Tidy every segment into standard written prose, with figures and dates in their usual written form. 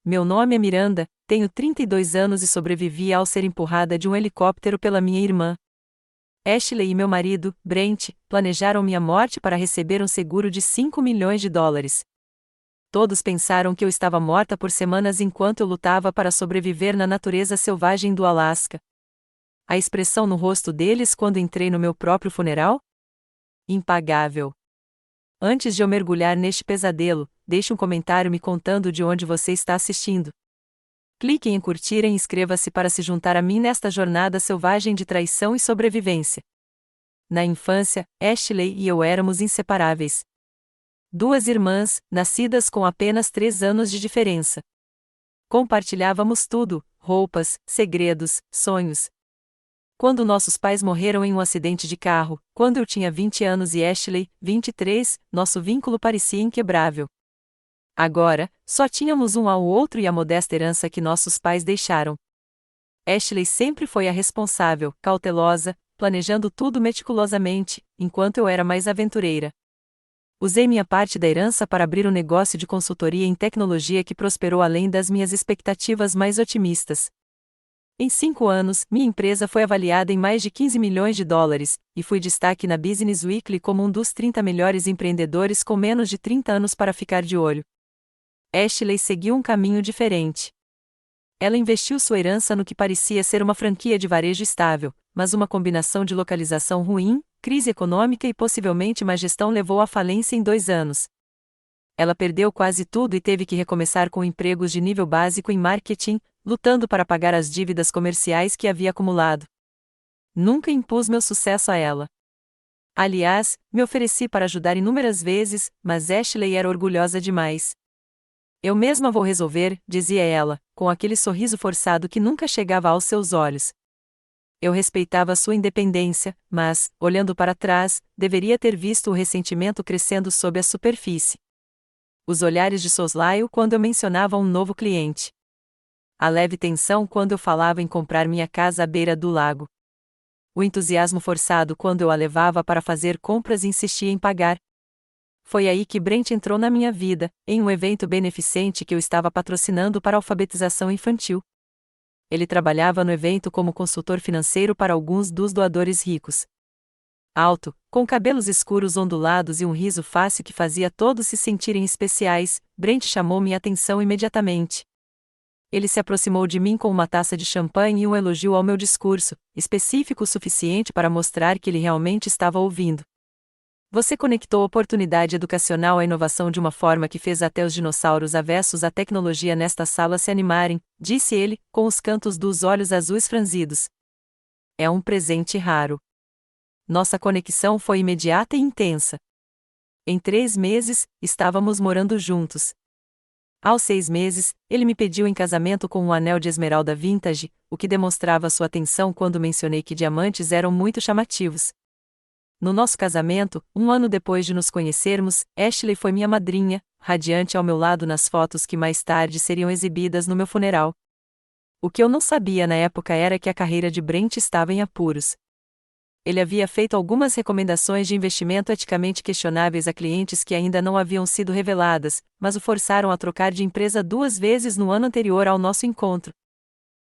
Meu nome é Miranda, tenho 32 anos e sobrevivi ao ser empurrada de um helicóptero pela minha irmã. Ashley e meu marido, Brent, planejaram minha morte para receber um seguro de 5 milhões de dólares. Todos pensaram que eu estava morta por semanas enquanto eu lutava para sobreviver na natureza selvagem do Alasca. A expressão no rosto deles quando entrei no meu próprio funeral? Impagável. Antes de eu mergulhar neste pesadelo, deixe um comentário me contando de onde você está assistindo. Clique em curtir e inscreva-se para se juntar a mim nesta jornada selvagem de traição e sobrevivência. Na infância, Ashley e eu éramos inseparáveis. Duas irmãs, nascidas com apenas 3 anos de diferença. Compartilhávamos tudo: roupas, segredos, sonhos. Quando nossos pais morreram em um acidente de carro, quando eu tinha 20 anos e Ashley, 23, nosso vínculo parecia inquebrável. Agora, só tínhamos um ao outro e a modesta herança que nossos pais deixaram. Ashley sempre foi a responsável, cautelosa, planejando tudo meticulosamente, enquanto eu era mais aventureira. Usei minha parte da herança para abrir um negócio de consultoria em tecnologia que prosperou além das minhas expectativas mais otimistas. Em 5 anos, minha empresa foi avaliada em mais de 15 milhões de dólares, e fui destaque na Business Weekly como um dos 30 melhores empreendedores com menos de 30 anos para ficar de olho. Ashley seguiu um caminho diferente. Ela investiu sua herança no que parecia ser uma franquia de varejo estável, mas uma combinação de localização ruim, crise econômica e possivelmente má gestão levou à falência em 2 anos. Ela perdeu quase tudo e teve que recomeçar com empregos de nível básico em marketing, lutando para pagar as dívidas comerciais que havia acumulado. Nunca impus meu sucesso a ela. Aliás, me ofereci para ajudar inúmeras vezes, mas Ashley era orgulhosa demais. Eu mesma vou resolver, dizia ela, com aquele sorriso forçado que nunca chegava aos seus olhos. Eu respeitava sua independência, mas, olhando para trás, deveria ter visto o ressentimento crescendo sob a superfície. Os olhares de soslaio quando eu mencionava um novo cliente. A leve tensão quando eu falava em comprar minha casa à beira do lago. O entusiasmo forçado quando eu a levava para fazer compras e insistia em pagar. Foi aí que Brent entrou na minha vida, em um evento beneficente que eu estava patrocinando para a alfabetização infantil. Ele trabalhava no evento como consultor financeiro para alguns dos doadores ricos. Alto, com cabelos escuros ondulados e um riso fácil que fazia todos se sentirem especiais, Brent chamou minha atenção imediatamente. Ele se aproximou de mim com uma taça de champanhe e um elogio ao meu discurso, específico o suficiente para mostrar que ele realmente estava ouvindo. Você conectou oportunidade educacional à inovação de uma forma que fez até os dinossauros avessos à tecnologia nesta sala se animarem, disse ele, com os cantos dos olhos azuis franzidos. É um presente raro. Nossa conexão foi imediata e intensa. Em 3 meses, estávamos morando juntos. Aos 6 meses, ele me pediu em casamento com um anel de esmeralda vintage, o que demonstrava sua atenção quando mencionei que diamantes eram muito chamativos. No nosso casamento, 1 ano depois de nos conhecermos, Ashley foi minha madrinha, radiante ao meu lado nas fotos que mais tarde seriam exibidas no meu funeral. O que eu não sabia na época era que a carreira de Brent estava em apuros. Ele havia feito algumas recomendações de investimento eticamente questionáveis a clientes que ainda não haviam sido reveladas, mas o forçaram a trocar de empresa 2 vezes no ano anterior ao nosso encontro.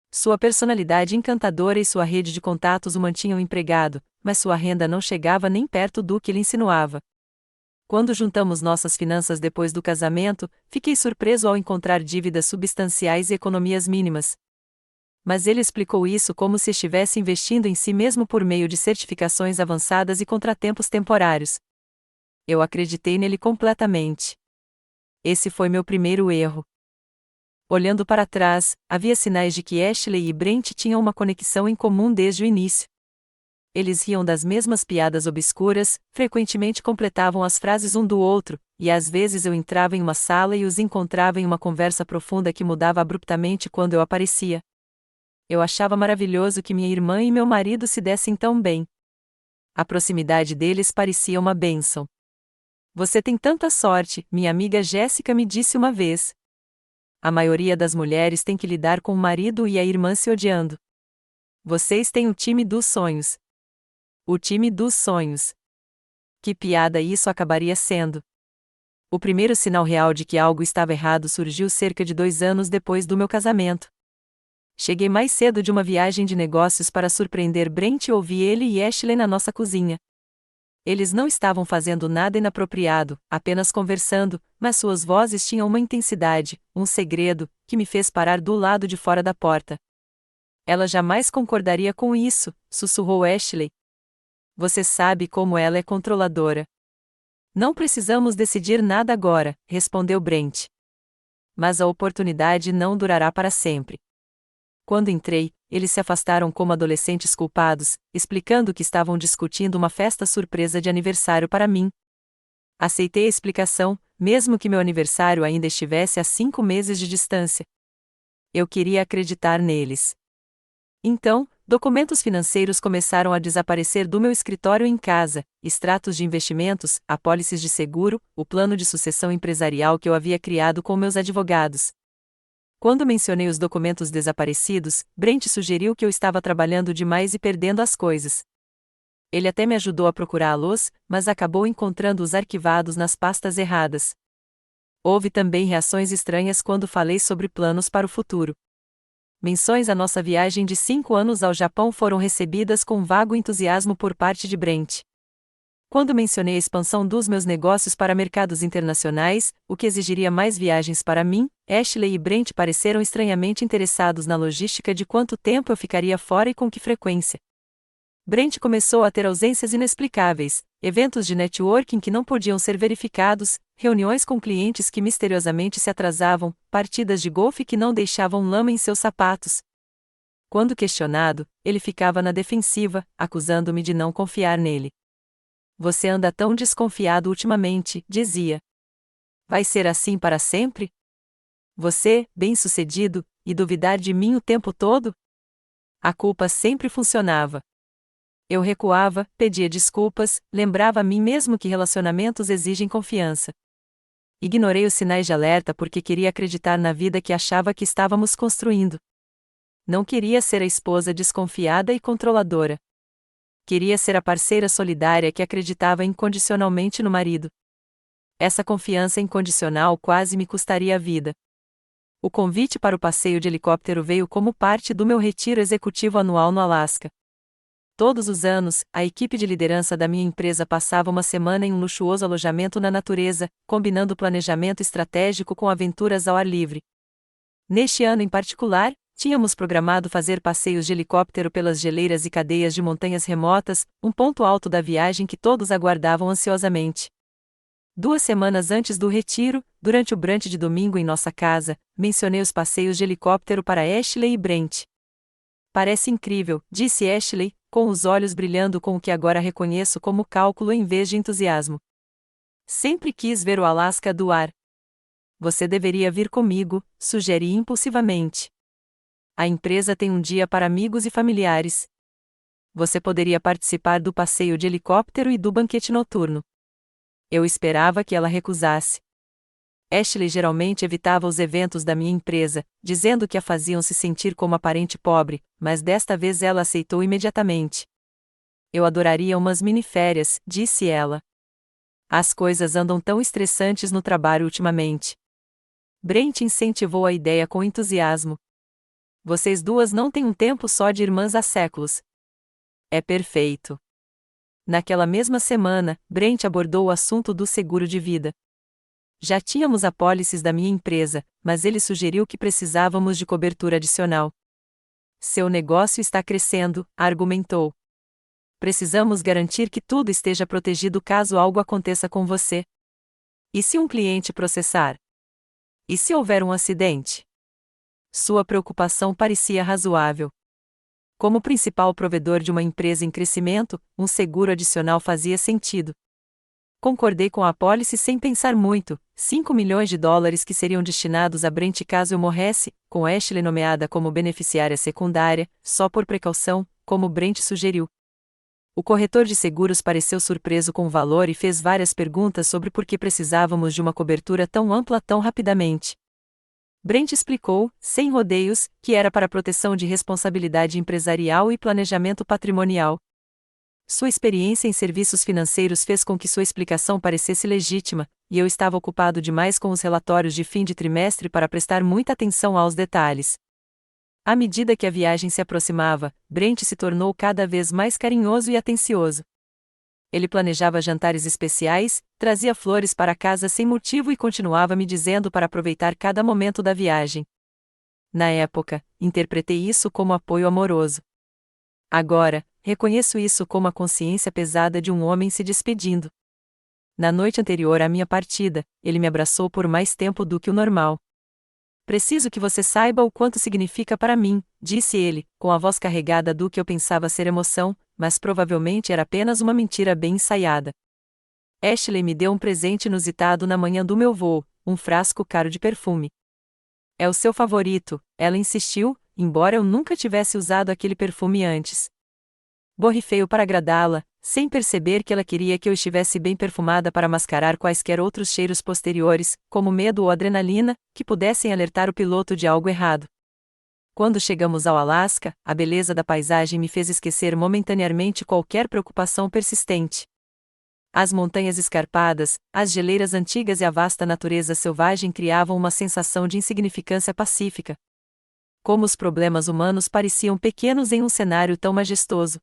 Sua personalidade encantadora e sua rede de contatos o mantinham empregado, mas sua renda não chegava nem perto do que ele insinuava. Quando juntamos nossas finanças depois do casamento, fiquei surpreso ao encontrar dívidas substanciais e economias mínimas. Mas ele explicou isso como se estivesse investindo em si mesmo por meio de certificações avançadas e contratempos temporários. Eu acreditei nele completamente. Esse foi meu primeiro erro. Olhando para trás, havia sinais de que Ashley e Brent tinham uma conexão em comum desde o início. Eles riam das mesmas piadas obscuras, frequentemente completavam as frases um do outro, e às vezes eu entrava em uma sala e os encontrava em uma conversa profunda que mudava abruptamente quando eu aparecia. Eu achava maravilhoso que minha irmã e meu marido se dessem tão bem. A proximidade deles parecia uma bênção. Você tem tanta sorte, minha amiga Jéssica me disse uma vez. A maioria das mulheres tem que lidar com o marido e a irmã se odiando. Vocês têm o time dos sonhos. O time dos sonhos. Que piada isso acabaria sendo. O primeiro sinal real de que algo estava errado surgiu cerca de 2 anos depois do meu casamento. Cheguei mais cedo de uma viagem de negócios para surpreender Brent e ouvi ele e Ashley na nossa cozinha. Eles não estavam fazendo nada inapropriado, apenas conversando, mas suas vozes tinham uma intensidade, um segredo, que me fez parar do lado de fora da porta. Ela jamais concordaria com isso, sussurrou Ashley. Você sabe como ela é controladora. Não precisamos decidir nada agora, respondeu Brent. Mas a oportunidade não durará para sempre. Quando entrei, eles se afastaram como adolescentes culpados, explicando que estavam discutindo uma festa surpresa de aniversário para mim. Aceitei a explicação, mesmo que meu aniversário ainda estivesse a 5 meses de distância. Eu queria acreditar neles. Então, documentos financeiros começaram a desaparecer do meu escritório em casa, extratos de investimentos, apólices de seguro, o plano de sucessão empresarial que eu havia criado com meus advogados. Quando mencionei os documentos desaparecidos, Brent sugeriu que eu estava trabalhando demais e perdendo as coisas. Ele até me ajudou a procurá-los, mas acabou encontrando-os arquivados nas pastas erradas. Houve também reações estranhas quando falei sobre planos para o futuro. Menções à nossa viagem de 5 anos ao Japão foram recebidas com vago entusiasmo por parte de Brent. Quando mencionei a expansão dos meus negócios para mercados internacionais, o que exigiria mais viagens para mim, Ashley e Brent pareceram estranhamente interessados na logística de quanto tempo eu ficaria fora e com que frequência. Brent começou a ter ausências inexplicáveis, eventos de networking que não podiam ser verificados, reuniões com clientes que misteriosamente se atrasavam, partidas de golfe que não deixavam lama em seus sapatos. Quando questionado, ele ficava na defensiva, acusando-me de não confiar nele. Você anda tão desconfiado ultimamente, dizia. Vai ser assim para sempre? Você, bem-sucedido, e duvidar de mim o tempo todo? A culpa sempre funcionava. Eu recuava, pedia desculpas, lembrava a mim mesmo que relacionamentos exigem confiança. Ignorei os sinais de alerta porque queria acreditar na vida que achava que estávamos construindo. Não queria ser a esposa desconfiada e controladora. Queria ser a parceira solidária que acreditava incondicionalmente no marido. Essa confiança incondicional quase me custaria a vida. O convite para o passeio de helicóptero veio como parte do meu retiro executivo anual no Alasca. Todos os anos, a equipe de liderança da minha empresa passava uma semana em um luxuoso alojamento na natureza, combinando planejamento estratégico com aventuras ao ar livre. Neste ano em particular, tínhamos programado fazer passeios de helicóptero pelas geleiras e cadeias de montanhas remotas, um ponto alto da viagem que todos aguardavam ansiosamente. 2 semanas antes do retiro, durante o brunch de domingo em nossa casa, mencionei os passeios de helicóptero para Ashley e Brent. Parece incrível, disse Ashley, com os olhos brilhando com o que agora reconheço como cálculo em vez de entusiasmo. Sempre quis ver o Alasca do ar. Você deveria vir comigo, sugeri impulsivamente. A empresa tem um dia para amigos e familiares. Você poderia participar do passeio de helicóptero e do banquete noturno. Eu esperava que ela recusasse. Ashley geralmente evitava os eventos da minha empresa, dizendo que a faziam se sentir como aparente pobre, mas desta vez ela aceitou imediatamente. Eu adoraria umas miniférias, disse ela. As coisas andam tão estressantes no trabalho ultimamente. Brent incentivou a ideia com entusiasmo. Vocês duas não têm um tempo só de irmãs há séculos. É perfeito. Naquela mesma semana, Brent abordou o assunto do seguro de vida. Já tínhamos apólices da minha empresa, mas ele sugeriu que precisávamos de cobertura adicional. Seu negócio está crescendo, argumentou. Precisamos garantir que tudo esteja protegido caso algo aconteça com você. E se um cliente processar? E se houver um acidente? Sua preocupação parecia razoável. Como principal provedor de uma empresa em crescimento, um seguro adicional fazia sentido. Concordei com a apólice sem pensar muito, $5 milhões que seriam destinados a Brent caso eu morresse, com Ashley nomeada como beneficiária secundária, só por precaução, como Brent sugeriu. O corretor de seguros pareceu surpreso com o valor e fez várias perguntas sobre por que precisávamos de uma cobertura tão ampla tão rapidamente. Brent explicou, sem rodeios, que era para proteção de responsabilidade empresarial e planejamento patrimonial. Sua experiência em serviços financeiros fez com que sua explicação parecesse legítima, e eu estava ocupado demais com os relatórios de fim de trimestre para prestar muita atenção aos detalhes. À medida que a viagem se aproximava, Brent se tornou cada vez mais carinhoso e atencioso. Ele planejava jantares especiais, trazia flores para casa sem motivo e continuava me dizendo para aproveitar cada momento da viagem. Na época, interpretei isso como apoio amoroso. Agora, reconheço isso como a consciência pesada de um homem se despedindo. Na noite anterior à minha partida, ele me abraçou por mais tempo do que o normal. Preciso que você saiba o quanto significa para mim, disse ele, com a voz carregada do que eu pensava ser emoção, mas provavelmente era apenas uma mentira bem ensaiada. Ashley me deu um presente inusitado na manhã do meu voo, um frasco caro de perfume. É o seu favorito, ela insistiu, embora eu nunca tivesse usado aquele perfume antes. Borrifei-o para agradá-la, sem perceber que ela queria que eu estivesse bem perfumada para mascarar quaisquer outros cheiros posteriores, como medo ou adrenalina, que pudessem alertar o piloto de algo errado. Quando chegamos ao Alasca, a beleza da paisagem me fez esquecer momentaneamente qualquer preocupação persistente. As montanhas escarpadas, as geleiras antigas e a vasta natureza selvagem criavam uma sensação de insignificância pacífica. Como os problemas humanos pareciam pequenos em um cenário tão majestoso.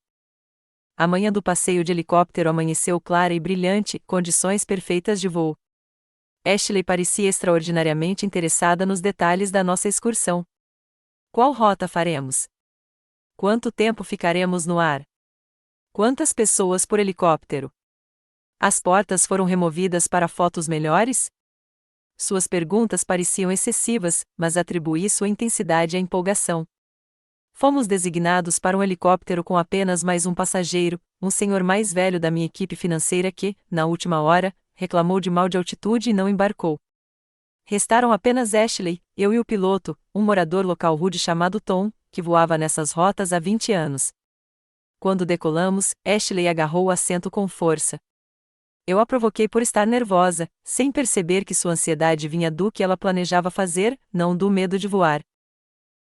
A manhã do passeio de helicóptero amanheceu clara e brilhante, condições perfeitas de voo. Ashley parecia extraordinariamente interessada nos detalhes da nossa excursão. Qual rota faremos? Quanto tempo ficaremos no ar? Quantas pessoas por helicóptero? As portas foram removidas para fotos melhores? Suas perguntas pareciam excessivas, mas atribuí sua intensidade à empolgação. Fomos designados para um helicóptero com apenas mais um passageiro, um senhor mais velho da minha equipe financeira que, na última hora, reclamou de mal de altitude e não embarcou. Restaram apenas Ashley, eu e o piloto, um morador local rude chamado Tom, que voava nessas rotas há 20 anos. Quando decolamos, Ashley agarrou o assento com força. Eu a provoquei por estar nervosa, sem perceber que sua ansiedade vinha do que ela planejava fazer, não do medo de voar.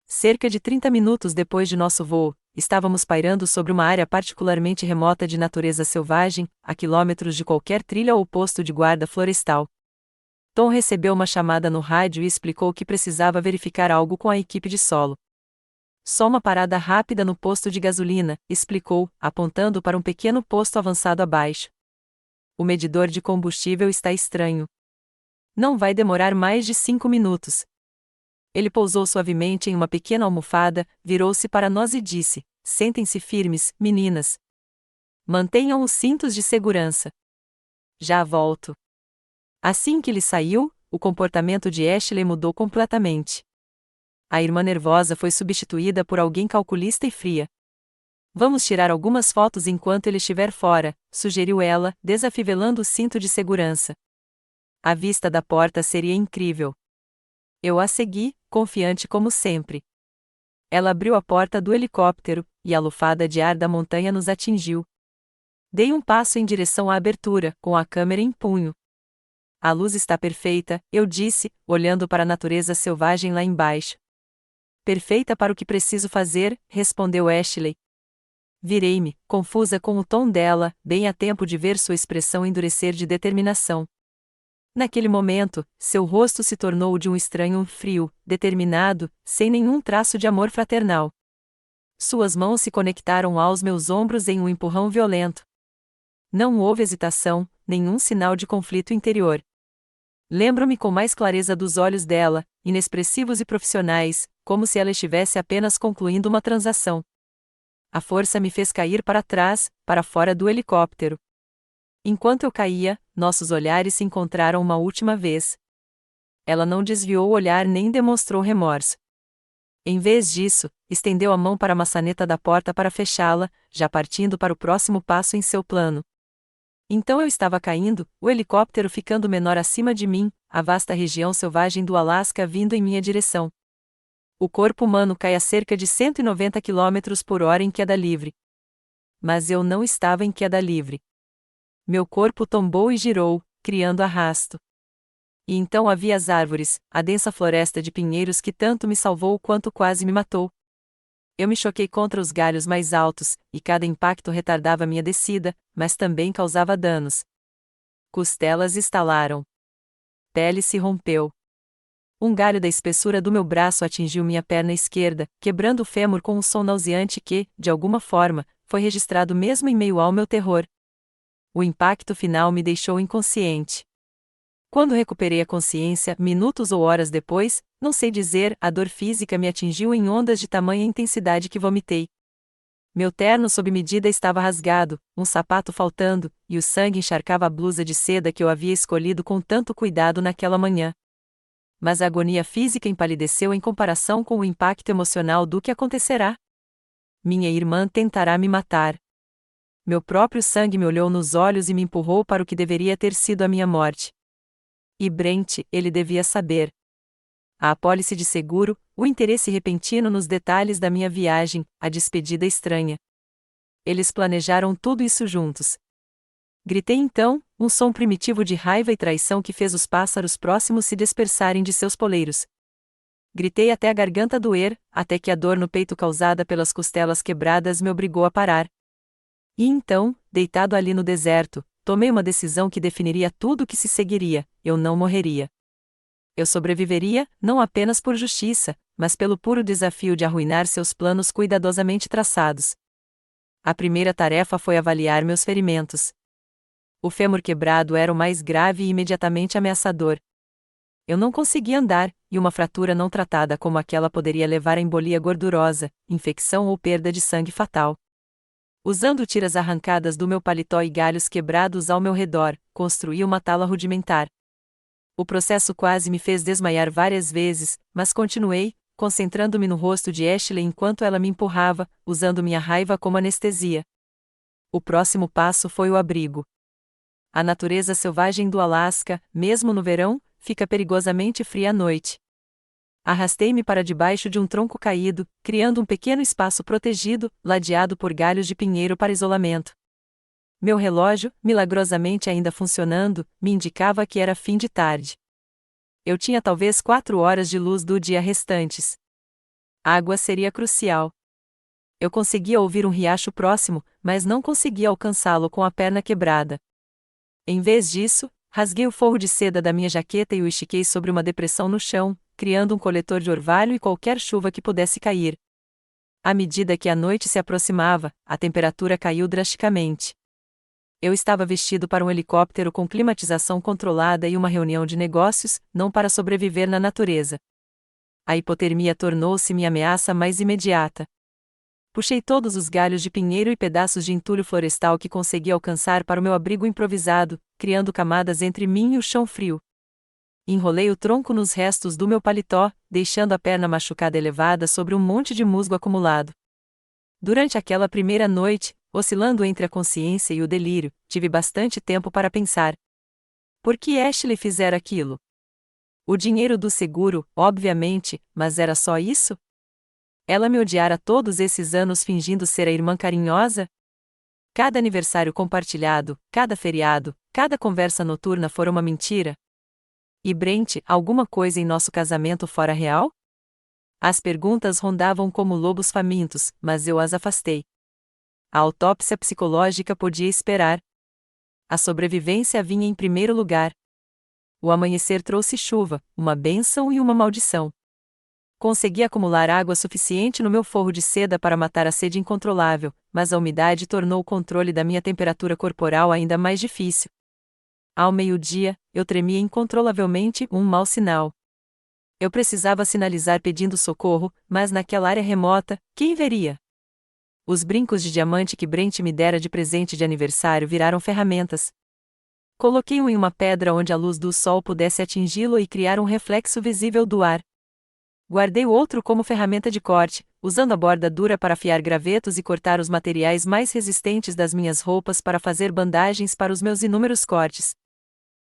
Cerca de 30 minutos depois de nosso voo, estávamos pairando sobre uma área particularmente remota de natureza selvagem, a quilômetros de qualquer trilha ou posto de guarda florestal. Tom recebeu uma chamada no rádio e explicou que precisava verificar algo com a equipe de solo. Só uma parada rápida no posto de gasolina, explicou, apontando para um pequeno posto avançado abaixo. O medidor de combustível está estranho. Não vai demorar mais de 5 minutos. Ele pousou suavemente em uma pequena almofada, virou-se para nós e disse: sentem-se firmes, meninas. Mantenham os cintos de segurança. Já volto. Assim que ele saiu, o comportamento de Ashley mudou completamente. A irmã nervosa foi substituída por alguém calculista e fria. Vamos tirar algumas fotos enquanto ele estiver fora, sugeriu ela, desafivelando o cinto de segurança. A vista da porta seria incrível. Eu a segui, confiante como sempre. Ela abriu a porta do helicóptero, e a lufada de ar da montanha nos atingiu. Dei um passo em direção à abertura, com a câmera em punho. A luz está perfeita, eu disse, olhando para a natureza selvagem lá embaixo. Perfeita para o que preciso fazer, respondeu Ashley. Virei-me, confusa com o tom dela, bem a tempo de ver sua expressão endurecer de determinação. Naquele momento, seu rosto se tornou de um estranho frio, determinado, sem nenhum traço de amor fraternal. Suas mãos se conectaram aos meus ombros em um empurrão violento. Não houve hesitação, nenhum sinal de conflito interior. Lembro-me com mais clareza dos olhos dela, inexpressivos e profissionais, como se ela estivesse apenas concluindo uma transação. A força me fez cair para trás, para fora do helicóptero. Enquanto eu caía, nossos olhares se encontraram uma última vez. Ela não desviou o olhar nem demonstrou remorso. Em vez disso, estendeu a mão para a maçaneta da porta para fechá-la, já partindo para o próximo passo em seu plano. Então eu estava caindo, o helicóptero ficando menor acima de mim, a vasta região selvagem do Alasca vindo em minha direção. O corpo humano cai a cerca de 190 km/h em queda livre. Mas eu não estava em queda livre. Meu corpo tombou e girou, criando arrasto. E então havia as árvores, a densa floresta de pinheiros que tanto me salvou quanto quase me matou. Eu me choquei contra os galhos mais altos, e cada impacto retardava minha descida, mas também causava danos. Costelas estalaram. Pele se rompeu. Um galho da espessura do meu braço atingiu minha perna esquerda, quebrando o fêmur com um som nauseante que, de alguma forma, foi registrado mesmo em meio ao meu terror. O impacto final me deixou inconsciente. Quando recuperei a consciência, minutos ou horas depois, não sei dizer, a dor física me atingiu em ondas de tamanha intensidade que vomitei. Meu terno sob medida estava rasgado, um sapato faltando, e o sangue encharcava a blusa de seda que eu havia escolhido com tanto cuidado naquela manhã. Mas a agonia física empalideceu em comparação com o impacto emocional do que acontecerá. Minha irmã tentará me matar. Meu próprio sangue me olhou nos olhos e me empurrou para o que deveria ter sido a minha morte. E Brent, ele devia saber. A apólice de seguro, o interesse repentino nos detalhes da minha viagem, a despedida estranha. Eles planejaram tudo isso juntos. Gritei então, um som primitivo de raiva e traição que fez os pássaros próximos se dispersarem de seus poleiros. Gritei até a garganta doer, até que a dor no peito causada pelas costelas quebradas me obrigou a parar. E então, deitado ali no deserto, tomei uma decisão que definiria tudo o que se seguiria: eu não morreria. Eu sobreviveria, não apenas por justiça, mas pelo puro desafio de arruinar seus planos cuidadosamente traçados. A primeira tarefa foi avaliar meus ferimentos. O fêmur quebrado era o mais grave e imediatamente ameaçador. Eu não conseguia andar, e uma fratura não tratada como aquela poderia levar a embolia gordurosa, infecção ou perda de sangue fatal. Usando tiras arrancadas do meu paletó e galhos quebrados ao meu redor, construí uma tala rudimentar. O processo quase me fez desmaiar várias vezes, mas continuei, concentrando-me no rosto de Ashley enquanto ela me empurrava, usando minha raiva como anestesia. O próximo passo foi o abrigo. A natureza selvagem do Alasca, mesmo no verão, fica perigosamente fria à noite. Arrastei-me para debaixo de um tronco caído, criando um pequeno espaço protegido, ladeado por galhos de pinheiro para isolamento. Meu relógio, milagrosamente ainda funcionando, me indicava que era fim de tarde. Eu tinha talvez 4 horas de luz do dia restantes. Água seria crucial. Eu conseguia ouvir um riacho próximo, mas não conseguia alcançá-lo com a perna quebrada. Em vez disso, rasguei o forro de seda da minha jaqueta e o estiquei sobre uma depressão no chão, criando um coletor de orvalho e qualquer chuva que pudesse cair. À medida que a noite se aproximava, a temperatura caiu drasticamente. Eu estava vestido para um helicóptero com climatização controlada e uma reunião de negócios, não para sobreviver na natureza. A hipotermia tornou-se minha ameaça mais imediata. Puxei todos os galhos de pinheiro e pedaços de entulho florestal que consegui alcançar para o meu abrigo improvisado, criando camadas entre mim e o chão frio. Enrolei o tronco nos restos do meu paletó, deixando a perna machucada elevada sobre um monte de musgo acumulado. Durante aquela primeira noite, oscilando entre a consciência e o delírio, tive bastante tempo para pensar. Por que Ashley fizera aquilo? O dinheiro do seguro, obviamente, mas era só isso? Ela me odiara todos esses anos fingindo ser a irmã carinhosa? Cada aniversário compartilhado, cada feriado, cada conversa noturna fora uma mentira? E Brent, alguma coisa em nosso casamento fora real? As perguntas rondavam como lobos famintos, mas eu as afastei. A autópsia psicológica podia esperar. A sobrevivência vinha em primeiro lugar. O amanhecer trouxe chuva, uma bênção e uma maldição. Consegui acumular água suficiente no meu forro de seda para matar a sede incontrolável, mas a umidade tornou o controle da minha temperatura corporal ainda mais difícil. Ao meio-dia, eu tremia incontrolavelmente, um mau sinal. Eu precisava sinalizar pedindo socorro, mas naquela área remota, quem veria? Os brincos de diamante que Brent me dera de presente de aniversário viraram ferramentas. Coloquei-o em uma pedra onde a luz do sol pudesse atingi-lo e criar um reflexo visível do ar. Guardei o outro como ferramenta de corte, usando a borda dura para afiar gravetos e cortar os materiais mais resistentes das minhas roupas para fazer bandagens para os meus inúmeros cortes.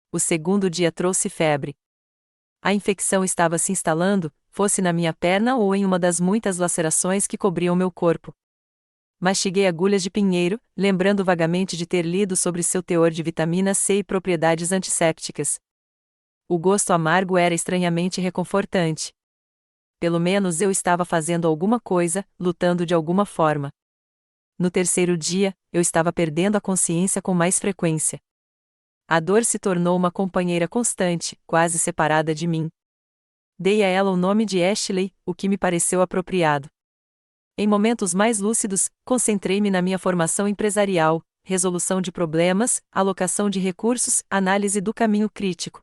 O segundo dia trouxe febre. A infecção estava se instalando, fosse na minha perna ou em uma das muitas lacerações que cobriam meu corpo. Mastiguei agulhas de pinheiro, lembrando vagamente de ter lido sobre seu teor de vitamina C e propriedades antissépticas. O gosto amargo era estranhamente reconfortante. Pelo menos eu estava fazendo alguma coisa, lutando de alguma forma. No terceiro dia, eu estava perdendo a consciência com mais frequência. A dor se tornou uma companheira constante, quase separada de mim. Dei a ela o nome de Ashley, o que me pareceu apropriado. Em momentos mais lúcidos, concentrei-me na minha formação empresarial, resolução de problemas, alocação de recursos, análise do caminho crítico.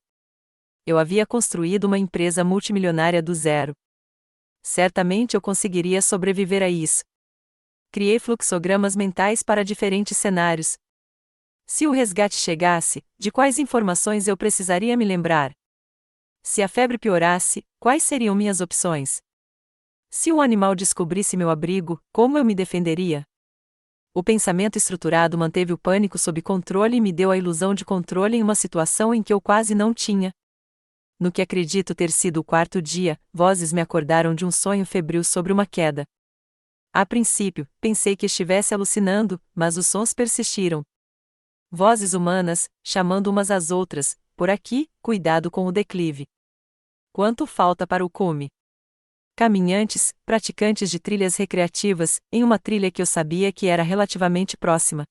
Eu havia construído uma empresa multimilionária do zero. Certamente eu conseguiria sobreviver a isso. Criei fluxogramas mentais para diferentes cenários. Se o resgate chegasse, de quais informações eu precisaria me lembrar? Se a febre piorasse, quais seriam minhas opções? Se um animal descobrisse meu abrigo, como eu me defenderia? O pensamento estruturado manteve o pânico sob controle e me deu a ilusão de controle em uma situação em que eu quase não tinha. No que acredito ter sido o quarto dia, vozes me acordaram de um sonho febril sobre uma queda. A princípio, pensei que estivesse alucinando, mas os sons persistiram. Vozes humanas, chamando umas às outras, por aqui, cuidado com o declive. Quanto falta para o cume? Caminhantes, praticantes de trilhas recreativas, em uma trilha que eu sabia que era relativamente próxima.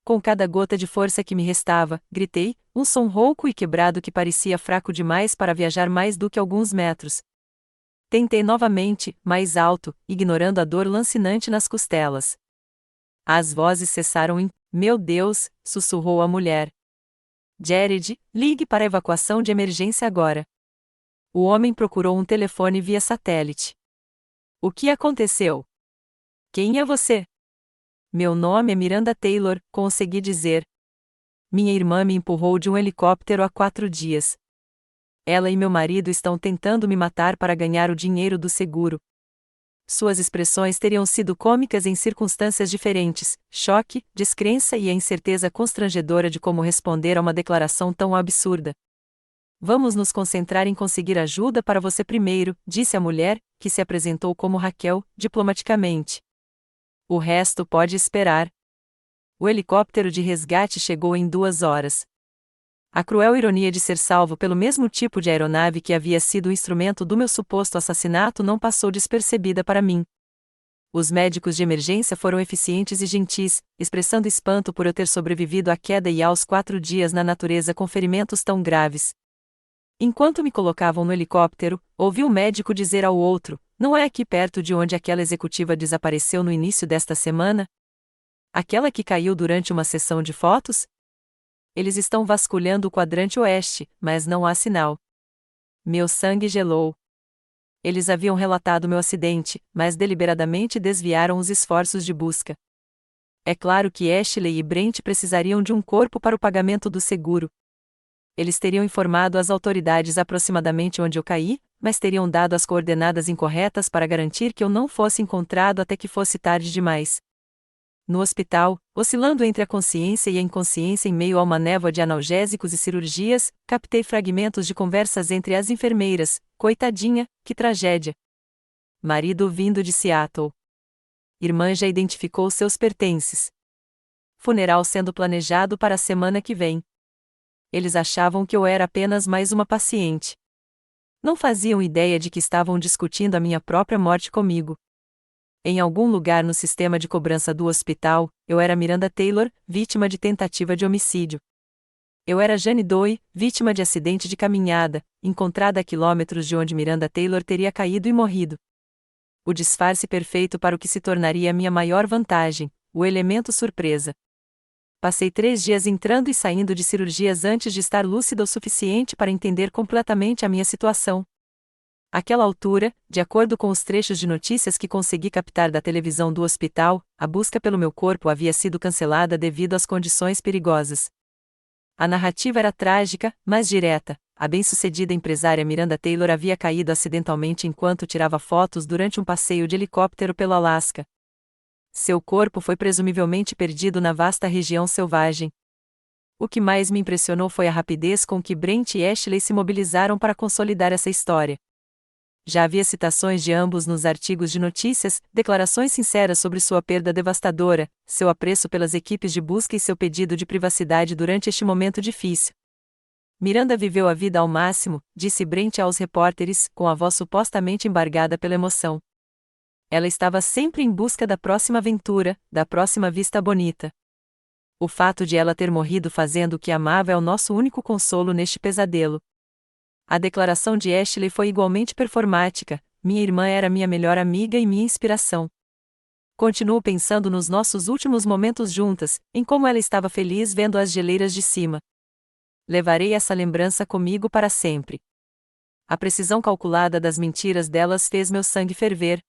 Com cada gota de força que me restava, gritei, um som rouco e quebrado que parecia fraco demais para viajar mais do que alguns metros. Tentei novamente, mais alto, ignorando a dor lancinante nas costelas. As vozes cessaram e, meu Deus, sussurrou a mulher. Jared, ligue para a evacuação de emergência agora. O homem procurou um telefone via satélite. O que aconteceu? Quem é você? Meu nome é Miranda Taylor, consegui dizer. Minha irmã me empurrou de um helicóptero há 4 dias. Ela e meu marido estão tentando me matar para ganhar o dinheiro do seguro. Suas expressões teriam sido cômicas em circunstâncias diferentes: choque, descrença e a incerteza constrangedora de como responder a uma declaração tão absurda. Vamos nos concentrar em conseguir ajuda para você primeiro, disse a mulher, que se apresentou como Raquel, diplomaticamente. O resto pode esperar. O helicóptero de resgate chegou em 2 horas. A cruel ironia de ser salvo pelo mesmo tipo de aeronave que havia sido o instrumento do meu suposto assassinato não passou despercebida para mim. Os médicos de emergência foram eficientes e gentis, expressando espanto por eu ter sobrevivido à queda e aos 4 dias na natureza com ferimentos tão graves. Enquanto me colocavam no helicóptero, ouvi um médico dizer ao outro, não é aqui perto de onde aquela executiva desapareceu no início desta semana? Aquela que caiu durante uma sessão de fotos? Eles estão vasculhando o quadrante oeste, mas não há sinal. Meu sangue gelou. Eles haviam relatado meu acidente, mas deliberadamente desviaram os esforços de busca. É claro que Ashley e Brent precisariam de um corpo para o pagamento do seguro. Eles teriam informado as autoridades aproximadamente onde eu caí, mas teriam dado as coordenadas incorretas para garantir que eu não fosse encontrado até que fosse tarde demais. No hospital, oscilando entre a consciência e a inconsciência em meio a uma névoa de analgésicos e cirurgias, captei fragmentos de conversas entre as enfermeiras. Coitadinha, que tragédia. Marido vindo de Seattle. Irmã já identificou seus pertences. Funeral sendo planejado para a semana que vem. Eles achavam que eu era apenas mais uma paciente. Não faziam ideia de que estavam discutindo a minha própria morte comigo. Em algum lugar no sistema de cobrança do hospital, eu era Miranda Taylor, vítima de tentativa de homicídio. Eu era Jane Doe, vítima de acidente de caminhada, encontrada a quilômetros de onde Miranda Taylor teria caído e morrido. O disfarce perfeito para o que se tornaria minha maior vantagem, o elemento surpresa. Passei 3 dias entrando e saindo de cirurgias antes de estar lúcida o suficiente para entender completamente a minha situação. Àquela altura, de acordo com os trechos de notícias que consegui captar da televisão do hospital, a busca pelo meu corpo havia sido cancelada devido às condições perigosas. A narrativa era trágica, mas direta. A bem-sucedida empresária Miranda Taylor havia caído acidentalmente enquanto tirava fotos durante um passeio de helicóptero pelo Alasca. Seu corpo foi presumivelmente perdido na vasta região selvagem. O que mais me impressionou foi a rapidez com que Brent e Ashley se mobilizaram para consolidar essa história. Já havia citações de ambos nos artigos de notícias, declarações sinceras sobre sua perda devastadora, seu apreço pelas equipes de busca e seu pedido de privacidade durante este momento difícil. Miranda viveu a vida ao máximo, disse Brent aos repórteres, com a voz supostamente embargada pela emoção. Ela estava sempre em busca da próxima aventura, da próxima vista bonita. O fato de ela ter morrido fazendo o que amava é o nosso único consolo neste pesadelo. A declaração de Ashley foi igualmente performática. Minha irmã era minha melhor amiga e minha inspiração. Continuo pensando nos nossos últimos momentos juntas, em como ela estava feliz vendo as geleiras de cima. Levarei essa lembrança comigo para sempre. A precisão calculada das mentiras delas fez meu sangue ferver.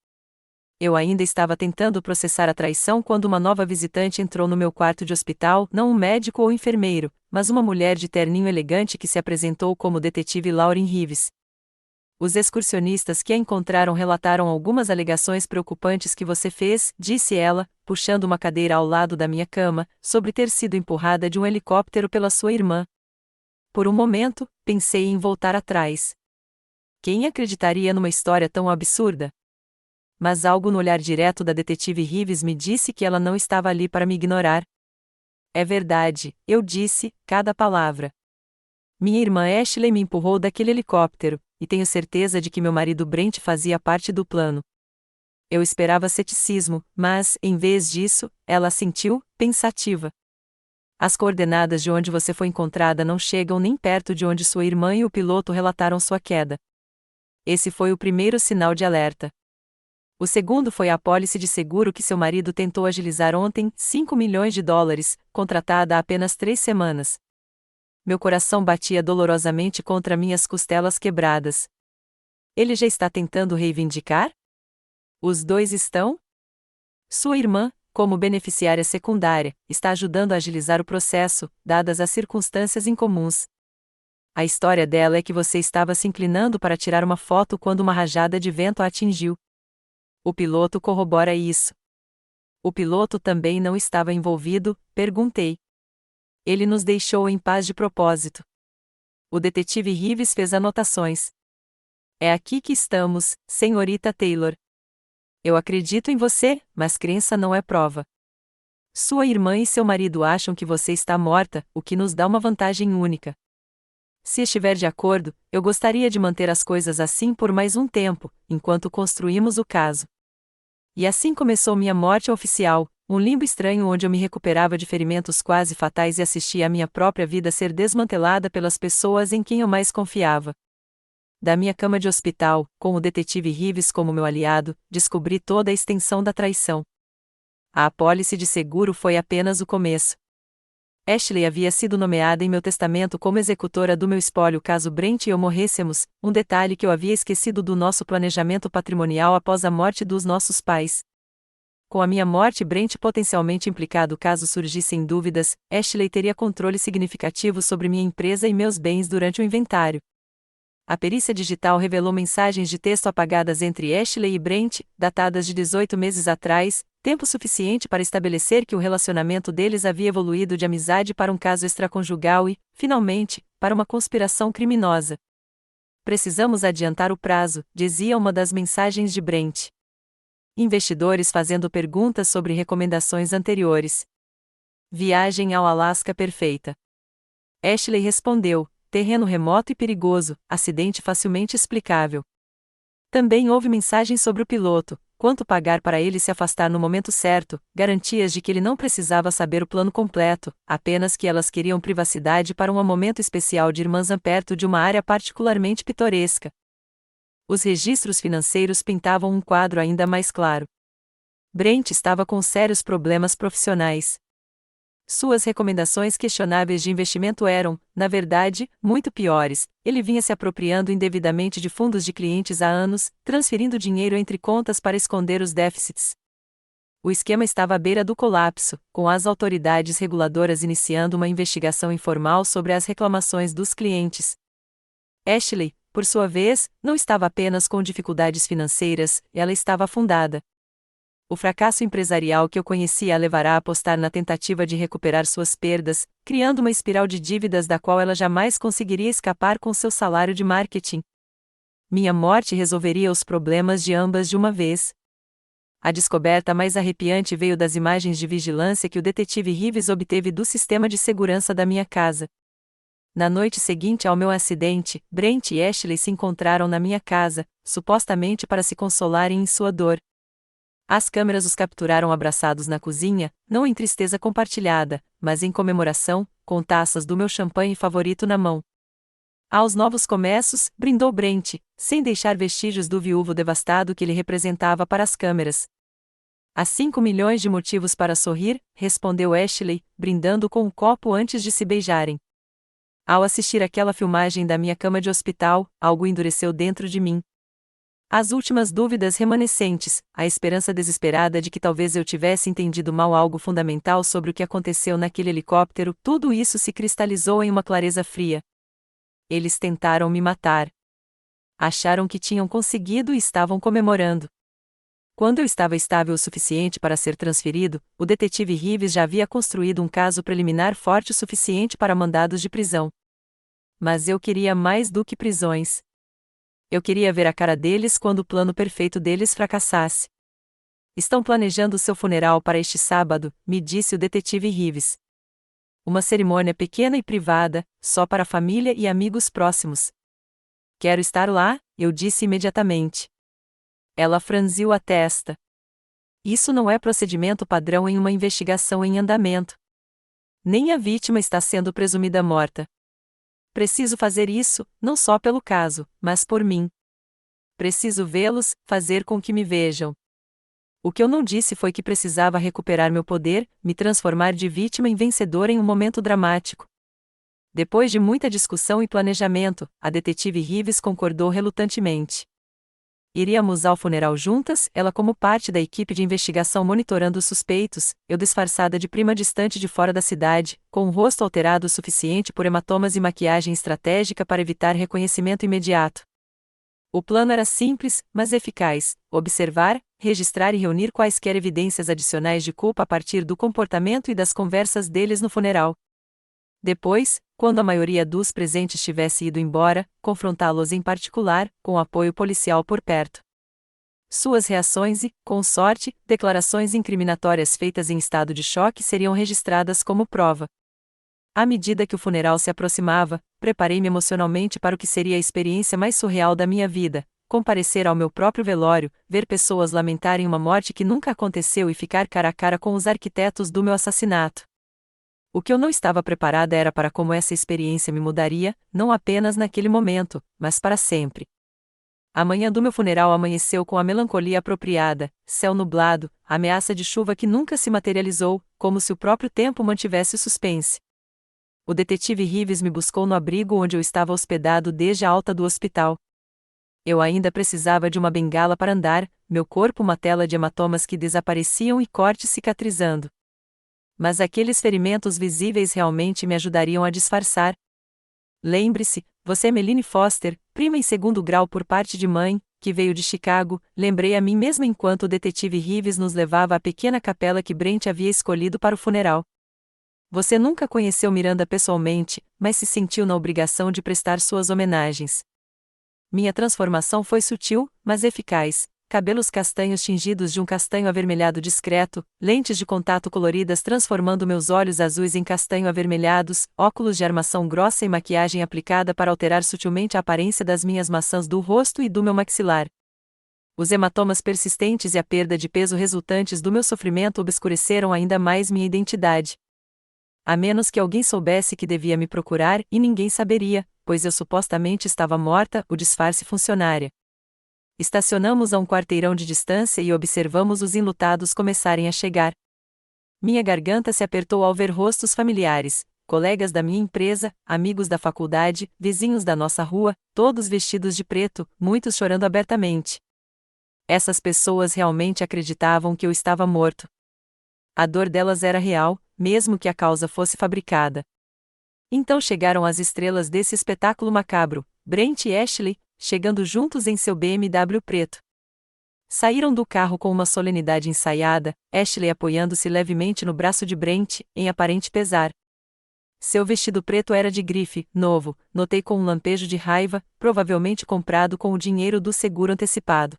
Eu ainda estava tentando processar a traição quando uma nova visitante entrou no meu quarto de hospital, não um médico ou enfermeiro, mas uma mulher de terninho elegante que se apresentou como detetive Lauren Reeves. Os excursionistas que a encontraram relataram algumas alegações preocupantes que você fez, disse ela, puxando uma cadeira ao lado da minha cama, sobre ter sido empurrada de um helicóptero pela sua irmã. Por um momento, pensei em voltar atrás. Quem acreditaria numa história tão absurda? Mas algo no olhar direto da detetive Reeves me disse que ela não estava ali para me ignorar. É verdade, eu disse, cada palavra. Minha irmã Ashley me empurrou daquele helicóptero, e tenho certeza de que meu marido Brent fazia parte do plano. Eu esperava ceticismo, mas, em vez disso, ela assentiu, pensativa. As coordenadas de onde você foi encontrada não chegam nem perto de onde sua irmã e o piloto relataram sua queda. Esse foi o primeiro sinal de alerta. O segundo foi a apólice de seguro que seu marido tentou agilizar ontem, $5 milhões, contratada há apenas 3 semanas. Meu coração batia dolorosamente contra minhas costelas quebradas. Ele já está tentando reivindicar? Os dois estão? Sua irmã, como beneficiária secundária, está ajudando a agilizar o processo, dadas as circunstâncias incomuns. A história dela é que você estava se inclinando para tirar uma foto quando uma rajada de vento a atingiu. O piloto corrobora isso. O piloto também não estava envolvido? Perguntei. Ele nos deixou em paz de propósito. O detetive Reeves fez anotações. É aqui que estamos, senhorita Taylor. Eu acredito em você, mas crença não é prova. Sua irmã e seu marido acham que você está morta, o que nos dá uma vantagem única. Se estiver de acordo, eu gostaria de manter as coisas assim por mais um tempo, enquanto construímos o caso. E assim começou minha morte oficial, um limbo estranho onde eu me recuperava de ferimentos quase fatais e assistia a minha própria vida ser desmantelada pelas pessoas em quem eu mais confiava. Da minha cama de hospital, com o detetive Reeves como meu aliado, descobri toda a extensão da traição. A apólice de seguro foi apenas o começo. Ashley havia sido nomeada em meu testamento como executora do meu espólio caso Brent e eu morrêssemos, um detalhe que eu havia esquecido do nosso planejamento patrimonial após a morte dos nossos pais. Com a minha morte e Brent potencialmente implicado caso surgissem dúvidas, Ashley teria controle significativo sobre minha empresa e meus bens durante o inventário. A perícia digital revelou mensagens de texto apagadas entre Ashley e Brent, datadas de 18 meses atrás, tempo suficiente para estabelecer que o relacionamento deles havia evoluído de amizade para um caso extraconjugal e, finalmente, para uma conspiração criminosa. Precisamos adiantar o prazo, dizia uma das mensagens de Brent. Investidores fazendo perguntas sobre recomendações anteriores. Viagem ao Alasca perfeita. Ashley respondeu: terreno remoto e perigoso, acidente facilmente explicável. Também houve mensagens sobre o piloto, quanto pagar para ele se afastar no momento certo, garantias de que ele não precisava saber o plano completo, apenas que elas queriam privacidade para um momento especial de irmãs perto de uma área particularmente pitoresca. Os registros financeiros pintavam um quadro ainda mais claro. Brent estava com sérios problemas profissionais. Suas recomendações questionáveis de investimento eram, na verdade, muito piores. Ele vinha se apropriando indevidamente de fundos de clientes há anos, transferindo dinheiro entre contas para esconder os déficits. O esquema estava à beira do colapso, com as autoridades reguladoras iniciando uma investigação informal sobre as reclamações dos clientes. Ashley, por sua vez, não estava apenas com dificuldades financeiras, ela estava afundada. O fracasso empresarial que eu conhecia a levará a apostar na tentativa de recuperar suas perdas, criando uma espiral de dívidas da qual ela jamais conseguiria escapar com seu salário de marketing. Minha morte resolveria os problemas de ambas de uma vez. A descoberta mais arrepiante veio das imagens de vigilância que o detetive Reeves obteve do sistema de segurança da minha casa. Na noite seguinte ao meu acidente, Brent e Ashley se encontraram na minha casa, supostamente para se consolarem em sua dor. As câmeras os capturaram abraçados na cozinha, não em tristeza compartilhada, mas em comemoração, com taças do meu champanhe favorito na mão. Aos novos começos, brindou Brent, sem deixar vestígios do viúvo devastado que ele representava para as câmeras. Há 5 milhões de motivos para sorrir, respondeu Ashley, brindando com um copo antes de se beijarem. Ao assistir aquela filmagem da minha cama de hospital, algo endureceu dentro de mim. As últimas dúvidas remanescentes, a esperança desesperada de que talvez eu tivesse entendido mal algo fundamental sobre o que aconteceu naquele helicóptero, tudo isso se cristalizou em uma clareza fria. Eles tentaram me matar. Acharam que tinham conseguido e estavam comemorando. Quando eu estava estável o suficiente para ser transferido, o detetive Reeves já havia construído um caso preliminar forte o suficiente para mandados de prisão. Mas eu queria mais do que prisões. Eu queria ver a cara deles quando o plano perfeito deles fracassasse. Estão planejando seu funeral para este sábado, me disse o detetive Reeves. Uma cerimônia pequena e privada, só para a família e amigos próximos. Quero estar lá, eu disse imediatamente. Ela franziu a testa. Isso não é procedimento padrão em uma investigação em andamento. Nem a vítima está sendo presumida morta. Preciso fazer isso, não só pelo caso, mas por mim. Preciso vê-los, fazer com que me vejam. O que eu não disse foi que precisava recuperar meu poder, me transformar de vítima em vencedor em um momento dramático. Depois de muita discussão e planejamento, a detetive Reeves concordou relutantemente. Iríamos ao funeral juntas, ela como parte da equipe de investigação monitorando os suspeitos, eu disfarçada de prima distante de fora da cidade, com o rosto alterado o suficiente por hematomas e maquiagem estratégica para evitar reconhecimento imediato. O plano era simples, mas eficaz: observar, registrar e reunir quaisquer evidências adicionais de culpa a partir do comportamento e das conversas deles no funeral. Depois, quando a maioria dos presentes tivesse ido embora, confrontá-los em particular, com apoio policial por perto. Suas reações e, com sorte, declarações incriminatórias feitas em estado de choque seriam registradas como prova. À medida que o funeral se aproximava, preparei-me emocionalmente para o que seria a experiência mais surreal da minha vida: comparecer ao meu próprio velório, ver pessoas lamentarem uma morte que nunca aconteceu e ficar cara a cara com os arquitetos do meu assassinato. O que eu não estava preparada era para como essa experiência me mudaria, não apenas naquele momento, mas para sempre. A manhã do meu funeral amanheceu com a melancolia apropriada, céu nublado, ameaça de chuva que nunca se materializou, como se o próprio tempo mantivesse o suspense. O detetive Reeves me buscou no abrigo onde eu estava hospedado desde a alta do hospital. Eu ainda precisava de uma bengala para andar, meu corpo uma tela de hematomas que desapareciam e cortes cicatrizando. Mas aqueles ferimentos visíveis realmente me ajudariam a disfarçar. Lembre-se, você é Meline Foster, prima em segundo grau por parte de mãe, que veio de Chicago, lembrei a mim mesma enquanto o detetive Reeves nos levava à pequena capela que Brent havia escolhido para o funeral. Você nunca conheceu Miranda pessoalmente, mas se sentiu na obrigação de prestar suas homenagens. Minha transformação foi sutil, mas eficaz. Cabelos castanhos tingidos de um castanho avermelhado discreto, lentes de contato coloridas transformando meus olhos azuis em castanho avermelhados, óculos de armação grossa e maquiagem aplicada para alterar sutilmente a aparência das minhas maçãs do rosto e do meu maxilar. Os hematomas persistentes e a perda de peso resultantes do meu sofrimento obscureceram ainda mais minha identidade. A menos que alguém soubesse que devia me procurar, e ninguém saberia, pois eu supostamente estava morta, o disfarce funcionaria. Estacionamos a um quarteirão de distância e observamos os enlutados começarem a chegar. Minha garganta se apertou ao ver rostos familiares, colegas da minha empresa, amigos da faculdade, vizinhos da nossa rua, todos vestidos de preto, muitos chorando abertamente. Essas pessoas realmente acreditavam que eu estava morto. A dor delas era real, mesmo que a causa fosse fabricada. Então chegaram as estrelas desse espetáculo macabro, Brent e Ashley, chegando juntos em seu BMW preto. Saíram do carro com uma solenidade ensaiada, Ashley apoiando-se levemente no braço de Brent, em aparente pesar. Seu vestido preto era de grife, novo, notei com um lampejo de raiva, provavelmente comprado com o dinheiro do seguro antecipado.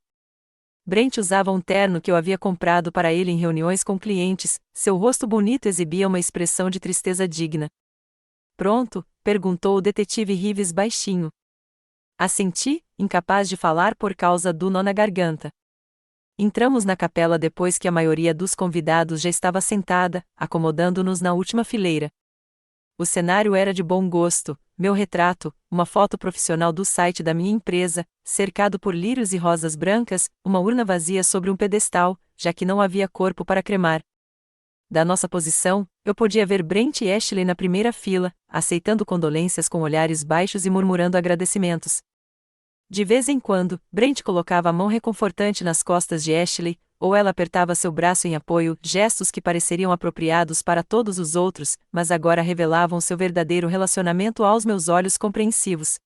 Brent usava um terno que eu havia comprado para ele em reuniões com clientes, seu rosto bonito exibia uma expressão de tristeza digna. Pronto? Perguntou o detetive Reeves baixinho. Assenti, incapaz de falar por causa do nó na garganta. Entramos na capela depois que a maioria dos convidados já estava sentada, acomodando-nos na última fileira. O cenário era de bom gosto, meu retrato, uma foto profissional do site da minha empresa, cercado por lírios e rosas brancas, uma urna vazia sobre um pedestal, já que não havia corpo para cremar. Da nossa posição, eu podia ver Brent e Ashley na primeira fila, aceitando condolências com olhares baixos e murmurando agradecimentos. De vez em quando, Brent colocava a mão reconfortante nas costas de Ashley, ou ela apertava seu braço em apoio, gestos que pareceriam apropriados para todos os outros, mas agora revelavam seu verdadeiro relacionamento aos meus olhos compreensivos.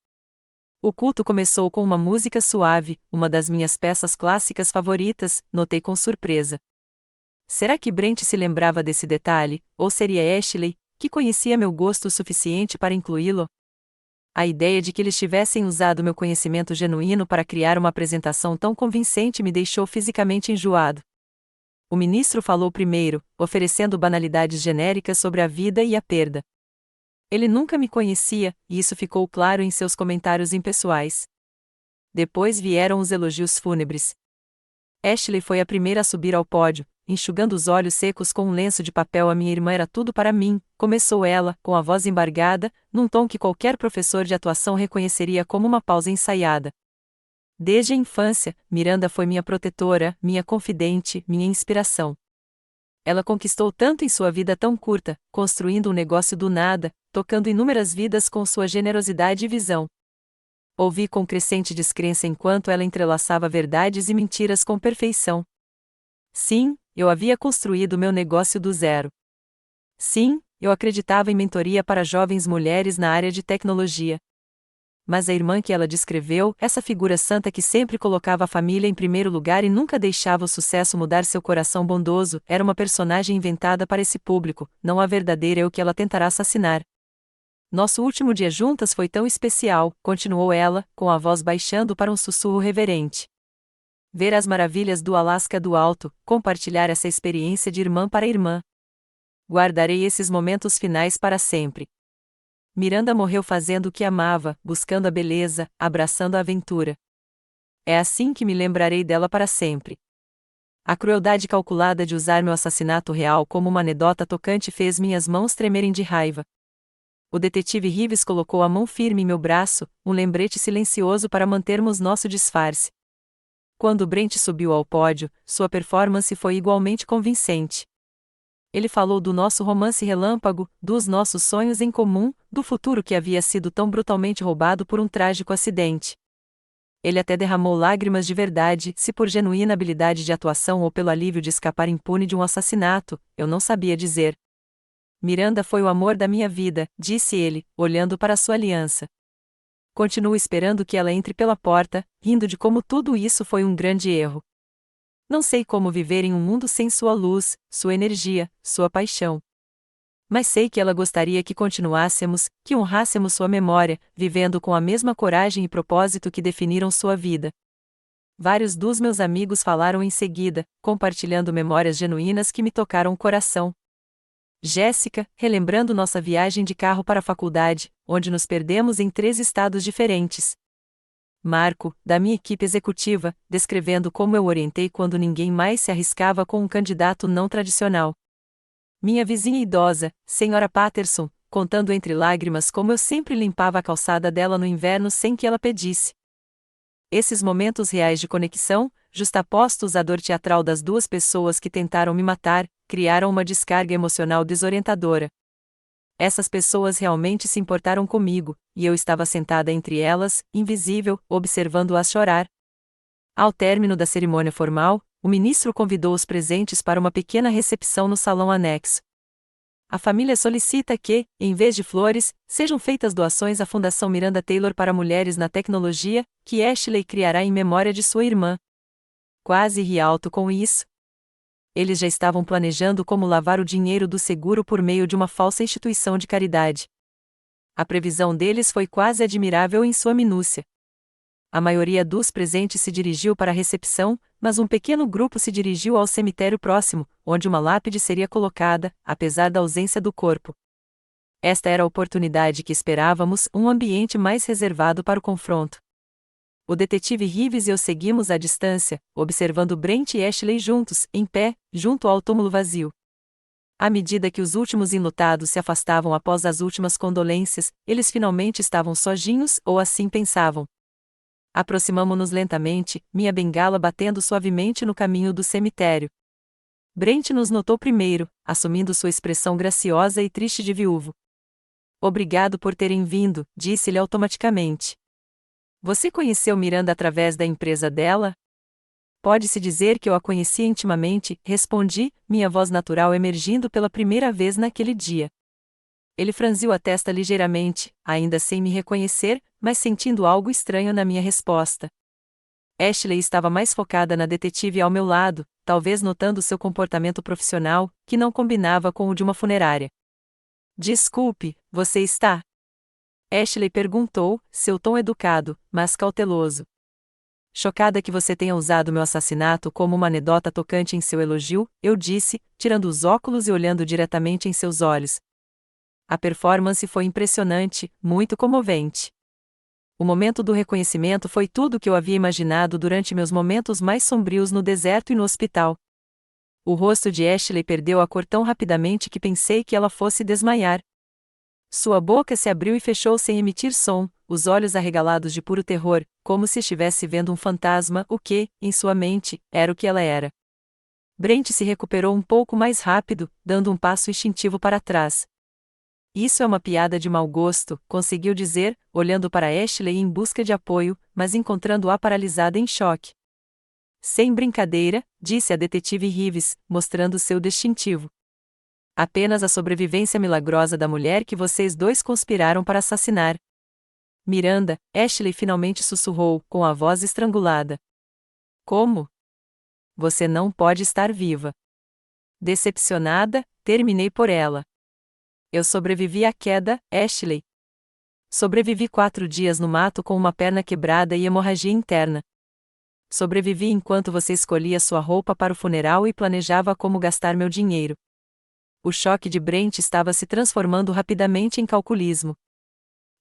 O culto começou com uma música suave, uma das minhas peças clássicas favoritas, notei com surpresa. Será que Brent se lembrava desse detalhe, ou seria Ashley, que conhecia meu gosto o suficiente para incluí-lo? A ideia de que eles tivessem usado meu conhecimento genuíno para criar uma apresentação tão convincente me deixou fisicamente enjoado. O ministro falou primeiro, oferecendo banalidades genéricas sobre a vida e a perda. Ele nunca me conhecia, e isso ficou claro em seus comentários impessoais. Depois vieram os elogios fúnebres. Ashley foi a primeira a subir ao pódio, enxugando os olhos secos com um lenço de papel. A minha irmã era tudo para mim, começou ela, com a voz embargada, num tom que qualquer professor de atuação reconheceria como uma pausa ensaiada. Desde a infância, Miranda foi minha protetora, minha confidente, minha inspiração. Ela conquistou tanto em sua vida tão curta, construindo um negócio do nada, tocando inúmeras vidas com sua generosidade e visão. Ouvi com crescente descrença enquanto ela entrelaçava verdades e mentiras com perfeição. Sim, eu havia construído meu negócio do zero. Sim, eu acreditava em mentoria para jovens mulheres na área de tecnologia. Mas a irmã que ela descreveu, essa figura santa que sempre colocava a família em primeiro lugar e nunca deixava o sucesso mudar seu coração bondoso, era uma personagem inventada para esse público, não a verdadeira é o que ela tentará assassinar. Nosso último dia juntas foi tão especial, continuou ela, com a voz baixando para um sussurro reverente. Ver as maravilhas do Alasca do alto, compartilhar essa experiência de irmã para irmã. Guardarei esses momentos finais para sempre. Miranda morreu fazendo o que amava, buscando a beleza, abraçando a aventura. É assim que me lembrarei dela para sempre. A crueldade calculada de usar meu assassinato real como uma anedota tocante fez minhas mãos tremerem de raiva. O detetive Reeves colocou a mão firme em meu braço, um lembrete silencioso para mantermos nosso disfarce. Quando Brent subiu ao pódio, sua performance foi igualmente convincente. Ele falou do nosso romance relâmpago, dos nossos sonhos em comum, do futuro que havia sido tão brutalmente roubado por um trágico acidente. Ele até derramou lágrimas de verdade, se por genuína habilidade de atuação ou pelo alívio de escapar impune de um assassinato, eu não sabia dizer. Miranda foi o amor da minha vida, disse ele, olhando para sua aliança. Continuo esperando que ela entre pela porta, rindo de como tudo isso foi um grande erro. Não sei como viver em um mundo sem sua luz, sua energia, sua paixão. Mas sei que ela gostaria que continuássemos, que honrássemos sua memória, vivendo com a mesma coragem e propósito que definiram sua vida. Vários dos meus amigos falaram em seguida, compartilhando memórias genuínas que me tocaram o coração. Jéssica, relembrando nossa viagem de carro para a faculdade, onde nos perdemos em 3 estados diferentes. Marco, da minha equipe executiva, descrevendo como eu orientei quando ninguém mais se arriscava com um candidato não tradicional. Minha vizinha idosa, Sra. Patterson, contando entre lágrimas como eu sempre limpava a calçada dela no inverno sem que ela pedisse. Esses momentos reais de conexão, justapostos à dor teatral das 2 pessoas que tentaram me matar, criaram uma descarga emocional desorientadora. Essas pessoas realmente se importaram comigo, e eu estava sentada entre elas, invisível, observando-as chorar. Ao término da cerimônia formal, o ministro convidou os presentes para uma pequena recepção no salão anexo. A família solicita que, em vez de flores, sejam feitas doações à Fundação Miranda Taylor para Mulheres na Tecnologia, que Ashley criará em memória de sua irmã. Quase ri alto com isso. Eles já estavam planejando como lavar o dinheiro do seguro por meio de uma falsa instituição de caridade. A previsão deles foi quase admirável em sua minúcia. A maioria dos presentes se dirigiu para a recepção, mas um pequeno grupo se dirigiu ao cemitério próximo, onde uma lápide seria colocada, apesar da ausência do corpo. Esta era a oportunidade que esperávamos, um ambiente mais reservado para o confronto. O detetive Reeves e eu seguimos à distância, observando Brent e Ashley juntos, em pé, junto ao túmulo vazio. À medida que os últimos enlutados se afastavam após as últimas condolências, eles finalmente estavam sozinhos, ou assim pensavam. Aproximamo-nos lentamente, minha bengala batendo suavemente no caminho do cemitério. Brent nos notou primeiro, assumindo sua expressão graciosa e triste de viúvo. Obrigado por terem vindo, disse-lhe automaticamente. Você conheceu Miranda através da empresa dela? Pode-se dizer que eu a conhecia intimamente, respondi, minha voz natural emergindo pela primeira vez naquele dia. Ele franziu a testa ligeiramente, ainda sem me reconhecer, mas sentindo algo estranho na minha resposta. Ashley estava mais focada na detetive ao meu lado, talvez notando seu comportamento profissional, que não combinava com o de uma funerária. Desculpe, você está? Ashley perguntou, seu tom educado, mas cauteloso. Chocada que você tenha usado meu assassinato como uma anedota tocante em seu elogio, eu disse, tirando os óculos e olhando diretamente em seus olhos. A performance foi impressionante, muito comovente. O momento do reconhecimento foi tudo o que eu havia imaginado durante meus momentos mais sombrios no deserto e no hospital. O rosto de Ashley perdeu a cor tão rapidamente que pensei que ela fosse desmaiar. Sua boca se abriu e fechou sem emitir som, os olhos arregalados de puro terror, como se estivesse vendo um fantasma, o que, em sua mente, era o que ela era. Brent se recuperou um pouco mais rápido, dando um passo instintivo para trás. Isso é uma piada de mau gosto, conseguiu dizer, olhando para Ashley em busca de apoio, mas encontrando-a paralisada em choque. Sem brincadeira, disse a detetive Reeves, mostrando seu distintivo. Apenas a sobrevivência milagrosa da mulher que vocês dois conspiraram para assassinar. Miranda, Ashley finalmente sussurrou, com a voz estrangulada. Como? Você não pode estar viva. Decepcionada, terminei por ela. Eu sobrevivi à queda, Ashley. Sobrevivi 4 dias no mato com uma perna quebrada e hemorragia interna. Sobrevivi enquanto você escolhia sua roupa para o funeral e planejava como gastar meu dinheiro. O choque de Brent estava se transformando rapidamente em calculismo.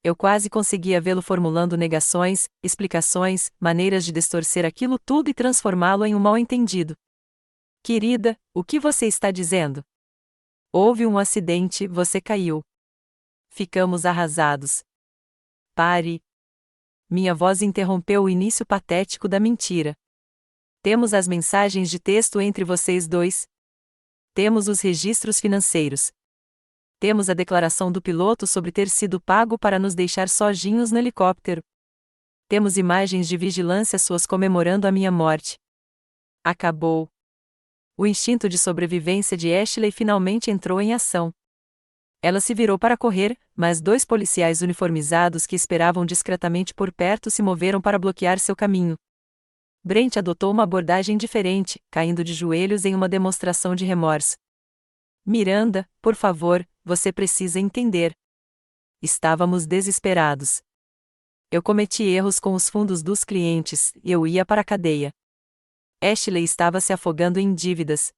Eu quase conseguia vê-lo formulando negações, explicações, maneiras de distorcer aquilo tudo e transformá-lo em um mal-entendido. Querida, o que você está dizendo? Houve um acidente, você caiu. Ficamos arrasados. Pare. Minha voz interrompeu o início patético da mentira. Temos as mensagens de texto entre vocês dois. Temos os registros financeiros. Temos a declaração do piloto sobre ter sido pago para nos deixar sozinhos no helicóptero. Temos imagens de vigilância suas comemorando a minha morte. Acabou. O instinto de sobrevivência de Ashley finalmente entrou em ação. Ela se virou para correr, mas 2 policiais uniformizados que esperavam discretamente por perto se moveram para bloquear seu caminho. Brent adotou uma abordagem diferente, caindo de joelhos em uma demonstração de remorso. Miranda, por favor, você precisa entender. Estávamos desesperados. Eu cometi erros com os fundos dos clientes, e eu ia para a cadeia. Ashley estava se afogando em dívidas.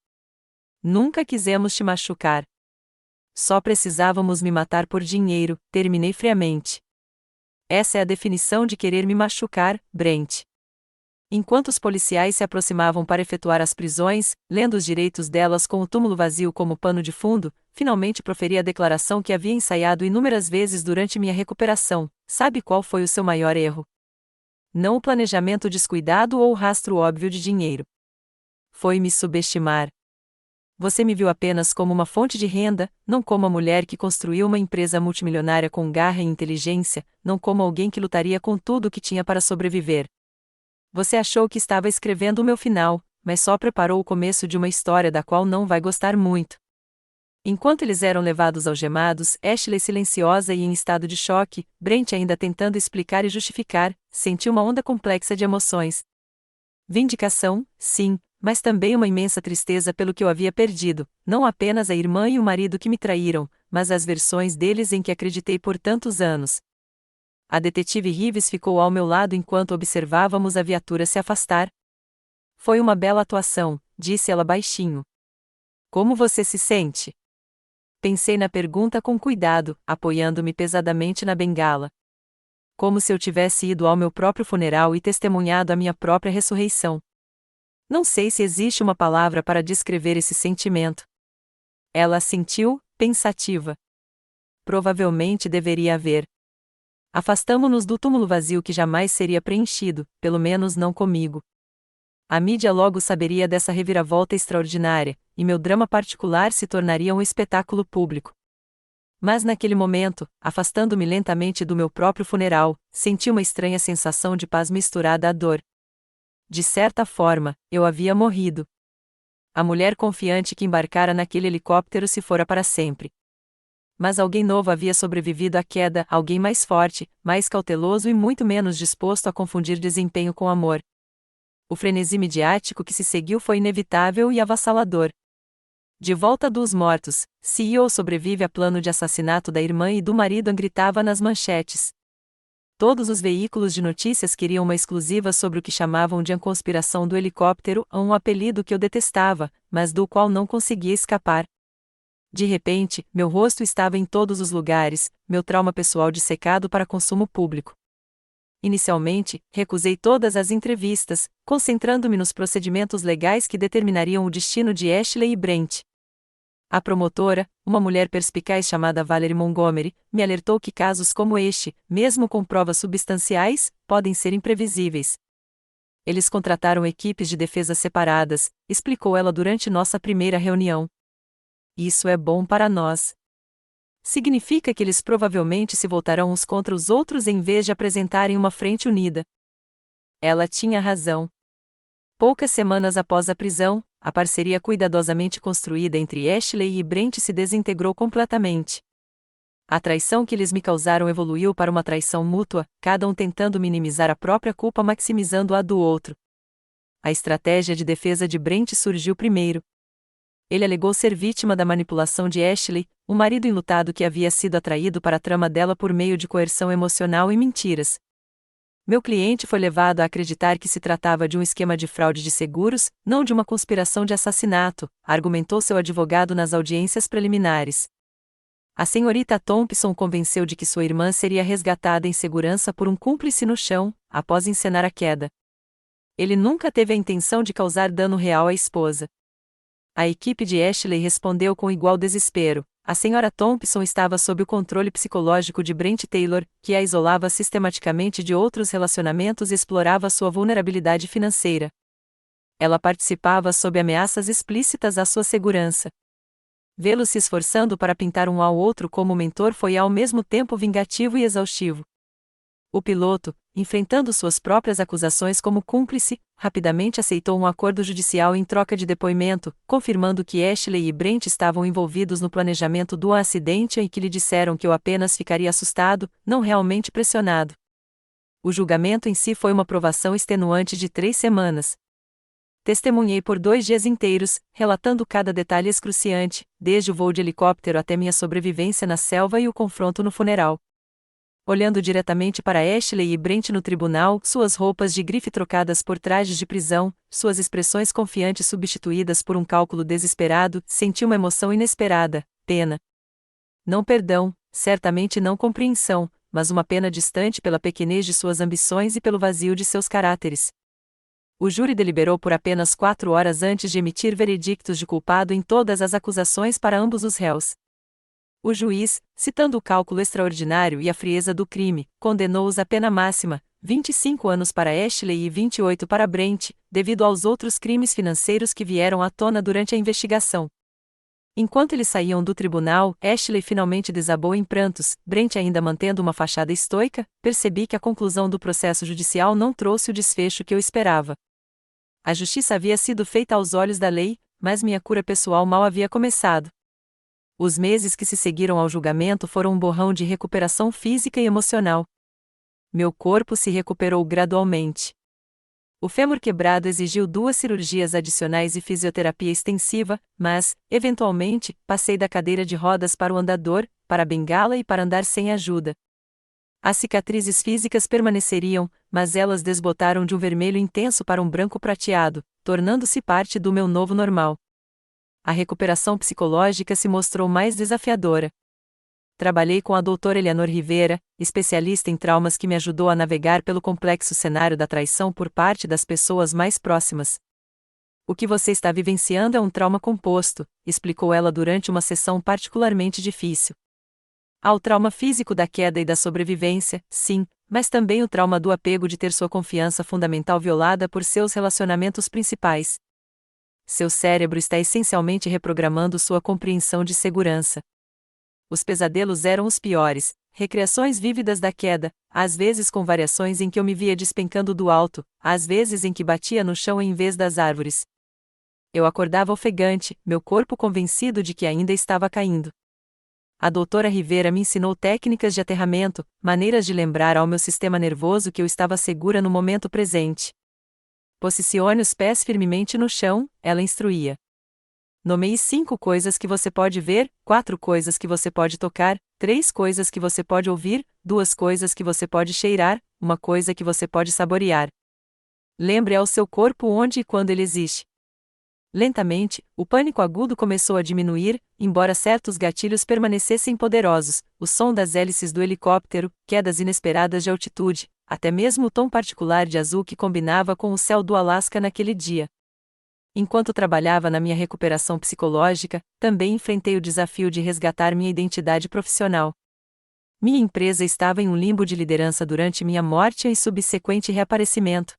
Nunca quisemos te machucar. Só precisávamos me matar por dinheiro, terminei friamente. Essa é a definição de querer me machucar, Brent. Enquanto os policiais se aproximavam para efetuar as prisões, lendo os direitos delas com o túmulo vazio como pano de fundo, finalmente proferi a declaração que havia ensaiado inúmeras vezes durante minha recuperação. Sabe qual foi o seu maior erro? Não o planejamento descuidado ou o rastro óbvio de dinheiro. Foi me subestimar. Você me viu apenas como uma fonte de renda, não como a mulher que construiu uma empresa multimilionária com garra e inteligência, não como alguém que lutaria com tudo o que tinha para sobreviver. Você achou que estava escrevendo o meu final, mas só preparou o começo de uma história da qual não vai gostar muito. Enquanto eles eram levados algemados, Ashley silenciosa e em estado de choque, Brent ainda tentando explicar e justificar, sentiu uma onda complexa de emoções. Vindicação, sim, mas também uma imensa tristeza pelo que eu havia perdido, não apenas a irmã e o marido que me traíram, mas as versões deles em que acreditei por tantos anos. A detetive Reeves ficou ao meu lado enquanto observávamos a viatura se afastar. Foi uma bela atuação, disse ela baixinho. Como você se sente? Pensei na pergunta com cuidado, apoiando-me pesadamente na bengala. Como se eu tivesse ido ao meu próprio funeral e testemunhado a minha própria ressurreição. Não sei se existe uma palavra para descrever esse sentimento. Ela assentiu, pensativa. Provavelmente deveria haver. Afastamo-nos do túmulo vazio que jamais seria preenchido, pelo menos não comigo. A mídia logo saberia dessa reviravolta extraordinária, e meu drama particular se tornaria um espetáculo público. Mas naquele momento, afastando-me lentamente do meu próprio funeral, senti uma estranha sensação de paz misturada à dor. De certa forma, eu havia morrido. A mulher confiante que embarcara naquele helicóptero se fora para sempre. Mas alguém novo havia sobrevivido à queda, alguém mais forte, mais cauteloso e muito menos disposto a confundir desempenho com amor. O frenesi midiático que se seguiu foi inevitável e avassalador. De volta dos mortos, CEO sobrevive a plano de assassinato da irmã e do marido, gritava nas manchetes. Todos os veículos de notícias queriam uma exclusiva sobre o que chamavam de a conspiração do helicóptero, um apelido que eu detestava, mas do qual não conseguia escapar. De repente, meu rosto estava em todos os lugares, meu trauma pessoal dissecado para consumo público. Inicialmente, recusei todas as entrevistas, concentrando-me nos procedimentos legais que determinariam o destino de Ashley e Brent. A promotora, uma mulher perspicaz chamada Valerie Montgomery, me alertou que casos como este, mesmo com provas substanciais, podem ser imprevisíveis. Eles contrataram equipes de defesa separadas, explicou ela durante nossa primeira reunião. Isso é bom para nós. Significa que eles provavelmente se voltarão uns contra os outros em vez de apresentarem uma frente unida. Ela tinha razão. Poucas semanas após a prisão, a parceria cuidadosamente construída entre Ashley e Brent se desintegrou completamente. A traição que eles me causaram evoluiu para uma traição mútua, cada um tentando minimizar a própria culpa maximizando a do outro. A estratégia de defesa de Brent surgiu primeiro. Ele alegou ser vítima da manipulação de Ashley, o marido enlutado que havia sido atraído para a trama dela por meio de coerção emocional e mentiras. Meu cliente foi levado a acreditar que se tratava de um esquema de fraude de seguros, não de uma conspiração de assassinato, argumentou seu advogado nas audiências preliminares. A senhorita Thompson convenceu de que sua irmã seria resgatada em segurança por um cúmplice no chão, após encenar a queda. Ele nunca teve a intenção de causar dano real à esposa. A equipe de Ashley respondeu com igual desespero. A senhora Thompson estava sob o controle psicológico de Brent Taylor, que a isolava sistematicamente de outros relacionamentos e explorava sua vulnerabilidade financeira. Ela participava sob ameaças explícitas à sua segurança. Vê-lo se esforçando para pintar um ao outro como mentor foi ao mesmo tempo vingativo e exaustivo. O piloto, enfrentando suas próprias acusações como cúmplice, rapidamente aceitou um acordo judicial em troca de depoimento, confirmando que Ashley e Brent estavam envolvidos no planejamento do acidente e que lhe disseram que eu apenas ficaria assustado, não realmente pressionado. O julgamento em si foi uma provação extenuante de 3 semanas. Testemunhei por 2 dias inteiros, relatando cada detalhe excruciante, desde o voo de helicóptero até minha sobrevivência na selva e o confronto no funeral. Olhando diretamente para Ashley e Brent no tribunal, suas roupas de grife trocadas por trajes de prisão, suas expressões confiantes substituídas por um cálculo desesperado, senti uma emoção inesperada, pena. Não perdão, certamente não compreensão, mas uma pena distante pela pequenez de suas ambições e pelo vazio de seus caráteres. O júri deliberou por apenas 4 horas antes de emitir veredictos de culpado em todas as acusações para ambos os réus. O juiz, citando o cálculo extraordinário e a frieza do crime, condenou-os à pena máxima, 25 anos para Ashley e 28 para Brent, devido aos outros crimes financeiros que vieram à tona durante a investigação. Enquanto eles saíam do tribunal, Ashley finalmente desabou em prantos, Brent ainda mantendo uma fachada estoica, percebi que a conclusão do processo judicial não trouxe o desfecho que eu esperava. A justiça havia sido feita aos olhos da lei, mas minha cura pessoal mal havia começado. Os meses que se seguiram ao julgamento foram um borrão de recuperação física e emocional. Meu corpo se recuperou gradualmente. O fêmur quebrado exigiu 2 cirurgias adicionais e fisioterapia extensiva, mas, eventualmente, passei da cadeira de rodas para o andador, para a bengala e para andar sem ajuda. As cicatrizes físicas permaneceriam, mas elas desbotaram de um vermelho intenso para um branco prateado, tornando-se parte do meu novo normal. A recuperação psicológica se mostrou mais desafiadora. Trabalhei com a doutora Eleanor Rivera, especialista em traumas, que me ajudou a navegar pelo complexo cenário da traição por parte das pessoas mais próximas. O que você está vivenciando é um trauma composto, explicou ela durante uma sessão particularmente difícil. Há o trauma físico da queda e da sobrevivência, sim, mas também o trauma do apego, de ter sua confiança fundamental violada por seus relacionamentos principais. Seu cérebro está essencialmente reprogramando sua compreensão de segurança. Os pesadelos eram os piores, recriações vívidas da queda, às vezes com variações em que eu me via despencando do alto, às vezes em que batia no chão em vez das árvores. Eu acordava ofegante, meu corpo convencido de que ainda estava caindo. A doutora Rivera me ensinou técnicas de aterramento, maneiras de lembrar ao meu sistema nervoso que eu estava segura no momento presente. Posicione os pés firmemente no chão, ela instruía. Nomeie 5 coisas que você pode ver, 4 coisas que você pode tocar, 3 coisas que você pode ouvir, 2 coisas que você pode cheirar, 1 coisa que você pode saborear. Lembre ao seu corpo onde e quando ele existe. Lentamente, o pânico agudo começou a diminuir, embora certos gatilhos permanecessem poderosos: o som das hélices do helicóptero, quedas inesperadas de altitude, até mesmo o tom particular de azul que combinava com o céu do Alasca naquele dia. Enquanto trabalhava na minha recuperação psicológica, também enfrentei o desafio de resgatar minha identidade profissional. Minha empresa estava em um limbo de liderança durante minha morte e subsequente reaparecimento.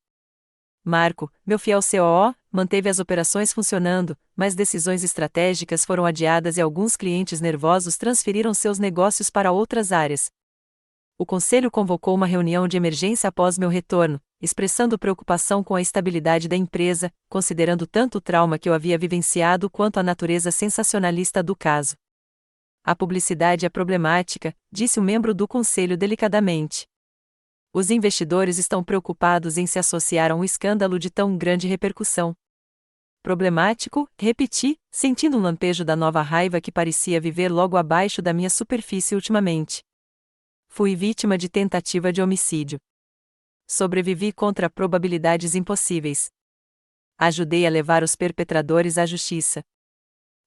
Marco, meu fiel COO, manteve as operações funcionando, mas decisões estratégicas foram adiadas e alguns clientes nervosos transferiram seus negócios para outras áreas. O conselho convocou uma reunião de emergência após meu retorno, expressando preocupação com a estabilidade da empresa, considerando tanto o trauma que eu havia vivenciado quanto a natureza sensacionalista do caso. A publicidade é problemática, disse o membro do conselho delicadamente. Os investidores estão preocupados em se associar a um escândalo de tão grande repercussão. Problemático, repeti, sentindo um lampejo da nova raiva que parecia viver logo abaixo da minha superfície ultimamente. Fui vítima de tentativa de homicídio. Sobrevivi contra probabilidades impossíveis. Ajudei a levar os perpetradores à justiça.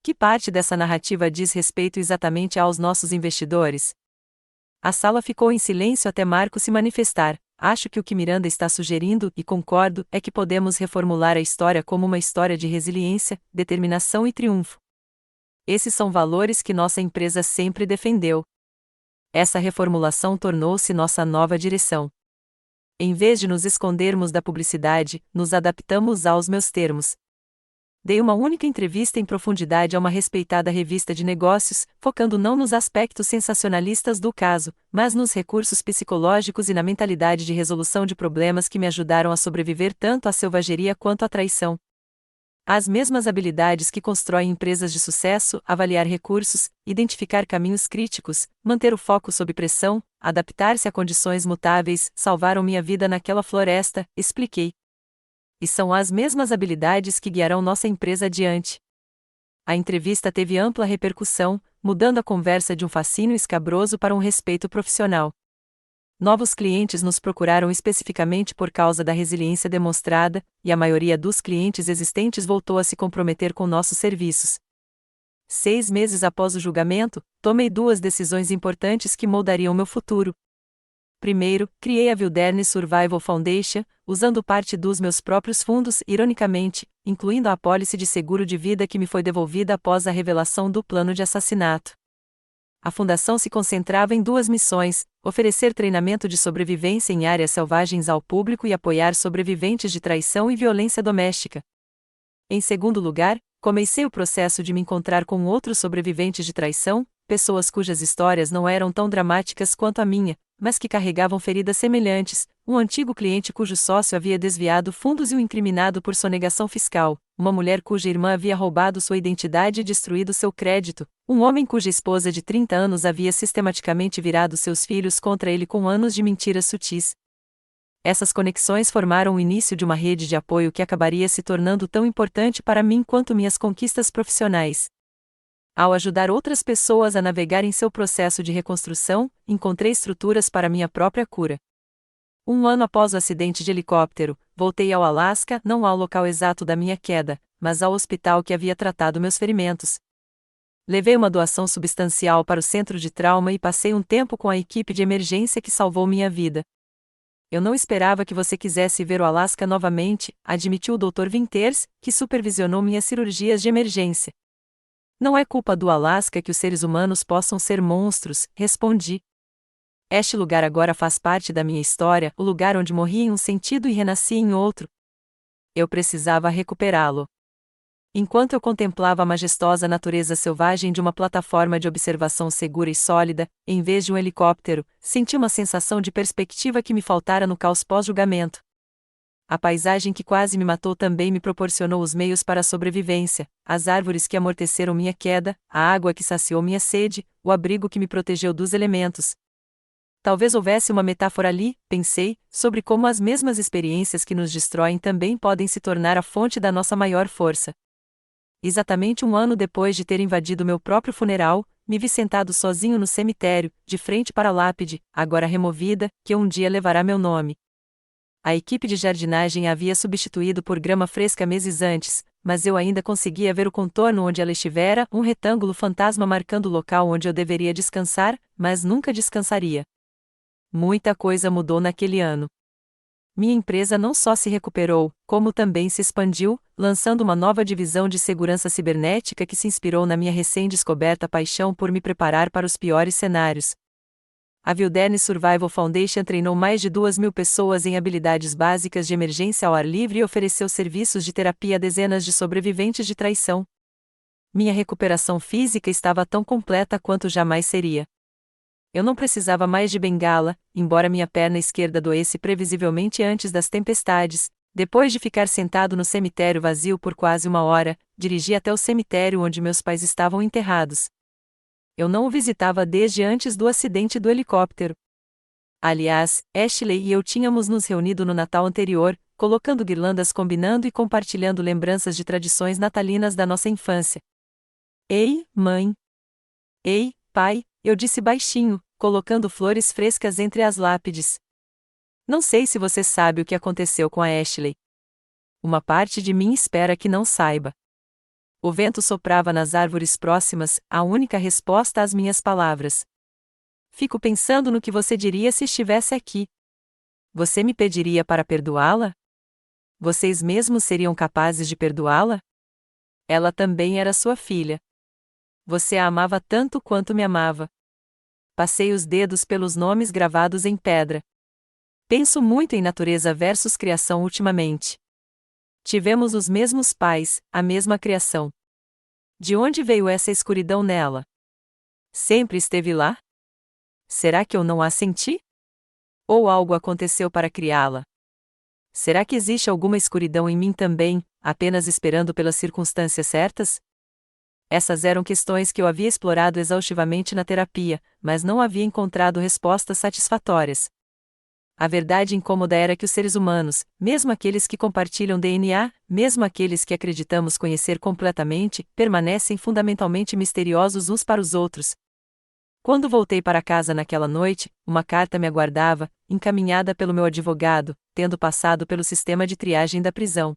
Que parte dessa narrativa diz respeito exatamente aos nossos investidores? A sala ficou em silêncio até Marco se manifestar. Acho que o que Miranda está sugerindo, e concordo, é que podemos reformular a história como uma história de resiliência, determinação e triunfo. Esses são valores que nossa empresa sempre defendeu. Essa reformulação tornou-se nossa nova direção. Em vez de nos escondermos da publicidade, nos adaptamos aos meus termos. Dei uma única entrevista em profundidade a uma respeitada revista de negócios, focando não nos aspectos sensacionalistas do caso, mas nos recursos psicológicos e na mentalidade de resolução de problemas que me ajudaram a sobreviver tanto à selvageria quanto à traição. As mesmas habilidades que constroem empresas de sucesso: avaliar recursos, identificar caminhos críticos, manter o foco sob pressão, adaptar-se a condições mutáveis, salvaram minha vida naquela floresta, expliquei. E são as mesmas habilidades que guiarão nossa empresa adiante. A entrevista teve ampla repercussão, mudando a conversa de um fascínio escabroso para um respeito profissional. Novos clientes nos procuraram especificamente por causa da resiliência demonstrada, e a maioria dos clientes existentes voltou a se comprometer com nossos serviços. 6 meses após o julgamento, tomei 2 decisões importantes que moldariam meu futuro. Primeiro, criei a Wilderness Survival Foundation, usando parte dos meus próprios fundos, ironicamente, incluindo a apólice de seguro de vida que me foi devolvida após a revelação do plano de assassinato. A fundação se concentrava em 2 missões: oferecer treinamento de sobrevivência em áreas selvagens ao público e apoiar sobreviventes de traição e violência doméstica. Em segundo lugar, comecei o processo de me encontrar com outros sobreviventes de traição, pessoas cujas histórias não eram tão dramáticas quanto a minha, mas que carregavam feridas semelhantes: um antigo cliente cujo sócio havia desviado fundos e o incriminado por sonegação fiscal, uma mulher cuja irmã havia roubado sua identidade e destruído seu crédito, um homem cuja esposa de 30 anos havia sistematicamente virado seus filhos contra ele com anos de mentiras sutis. Essas conexões formaram o início de uma rede de apoio que acabaria se tornando tão importante para mim quanto minhas conquistas profissionais. Ao ajudar outras pessoas a navegar em seu processo de reconstrução, encontrei estruturas para minha própria cura. 1 ano após o acidente de helicóptero, voltei ao Alasca, não ao local exato da minha queda, mas ao hospital que havia tratado meus ferimentos. Levei uma doação substancial para o centro de trauma e passei um tempo com a equipe de emergência que salvou minha vida. Eu não esperava que você quisesse ver o Alasca novamente, admitiu o Dr. Winters, que supervisionou minhas cirurgias de emergência. Não é culpa do Alasca que os seres humanos possam ser monstros, respondi. Este lugar agora faz parte da minha história, o lugar onde morri em um sentido e renasci em outro. Eu precisava recuperá-lo. Enquanto eu contemplava a majestosa natureza selvagem de uma plataforma de observação segura e sólida, em vez de um helicóptero, senti uma sensação de perspectiva que me faltara no caos pós-julgamento. A paisagem que quase me matou também me proporcionou os meios para a sobrevivência, as árvores que amorteceram minha queda, a água que saciou minha sede, o abrigo que me protegeu dos elementos. Talvez houvesse uma metáfora ali, pensei, sobre como as mesmas experiências que nos destroem também podem se tornar a fonte da nossa maior força. Exatamente um ano depois de ter invadido meu próprio funeral, me vi sentado sozinho no cemitério, de frente para a lápide, agora removida, que um dia levará meu nome. A equipe de jardinagem a havia substituído por grama fresca meses antes, mas eu ainda conseguia ver o contorno onde ela estivera, um retângulo fantasma marcando o local onde eu deveria descansar, mas nunca descansaria. Muita coisa mudou naquele ano. Minha empresa não só se recuperou, como também se expandiu, lançando uma nova divisão de segurança cibernética que se inspirou na minha recém-descoberta paixão por me preparar para os piores cenários. A Wilderness Survival Foundation treinou mais de 2.000 pessoas em habilidades básicas de emergência ao ar livre e ofereceu serviços de terapia a dezenas de sobreviventes de traição. Minha recuperação física estava tão completa quanto jamais seria. Eu não precisava mais de bengala, embora minha perna esquerda doesse previsivelmente antes das tempestades. Depois de ficar sentado no cemitério vazio por quase uma hora, dirigi até o cemitério onde meus pais estavam enterrados. Eu não o visitava desde antes do acidente do helicóptero. Aliás, Ashley e eu tínhamos nos reunido no Natal anterior, colocando guirlandas, combinando e compartilhando lembranças de tradições natalinas da nossa infância. Ei, mãe! Ei, pai! Eu disse baixinho, colocando flores frescas entre as lápides. Não sei se você sabe o que aconteceu com a Ashley. Uma parte de mim espera que não saiba. O vento soprava nas árvores próximas, a única resposta às minhas palavras. Fico pensando no que você diria se estivesse aqui. Você me pediria para perdoá-la? Vocês mesmos seriam capazes de perdoá-la? Ela também era sua filha. Você a amava tanto quanto me amava. Passei os dedos pelos nomes gravados em pedra. Penso muito em natureza versus criação ultimamente. Tivemos os mesmos pais, a mesma criação. De onde veio essa escuridão nela? Sempre esteve lá? Será que eu não a senti? Ou algo aconteceu para criá-la? Será que existe alguma escuridão em mim também, apenas esperando pelas circunstâncias certas? Essas eram questões que eu havia explorado exaustivamente na terapia, mas não havia encontrado respostas satisfatórias. A verdade incômoda era que os seres humanos, mesmo aqueles que compartilham DNA, mesmo aqueles que acreditamos conhecer completamente, permanecem fundamentalmente misteriosos uns para os outros. Quando voltei para casa naquela noite, uma carta me aguardava, encaminhada pelo meu advogado, tendo passado pelo sistema de triagem da prisão.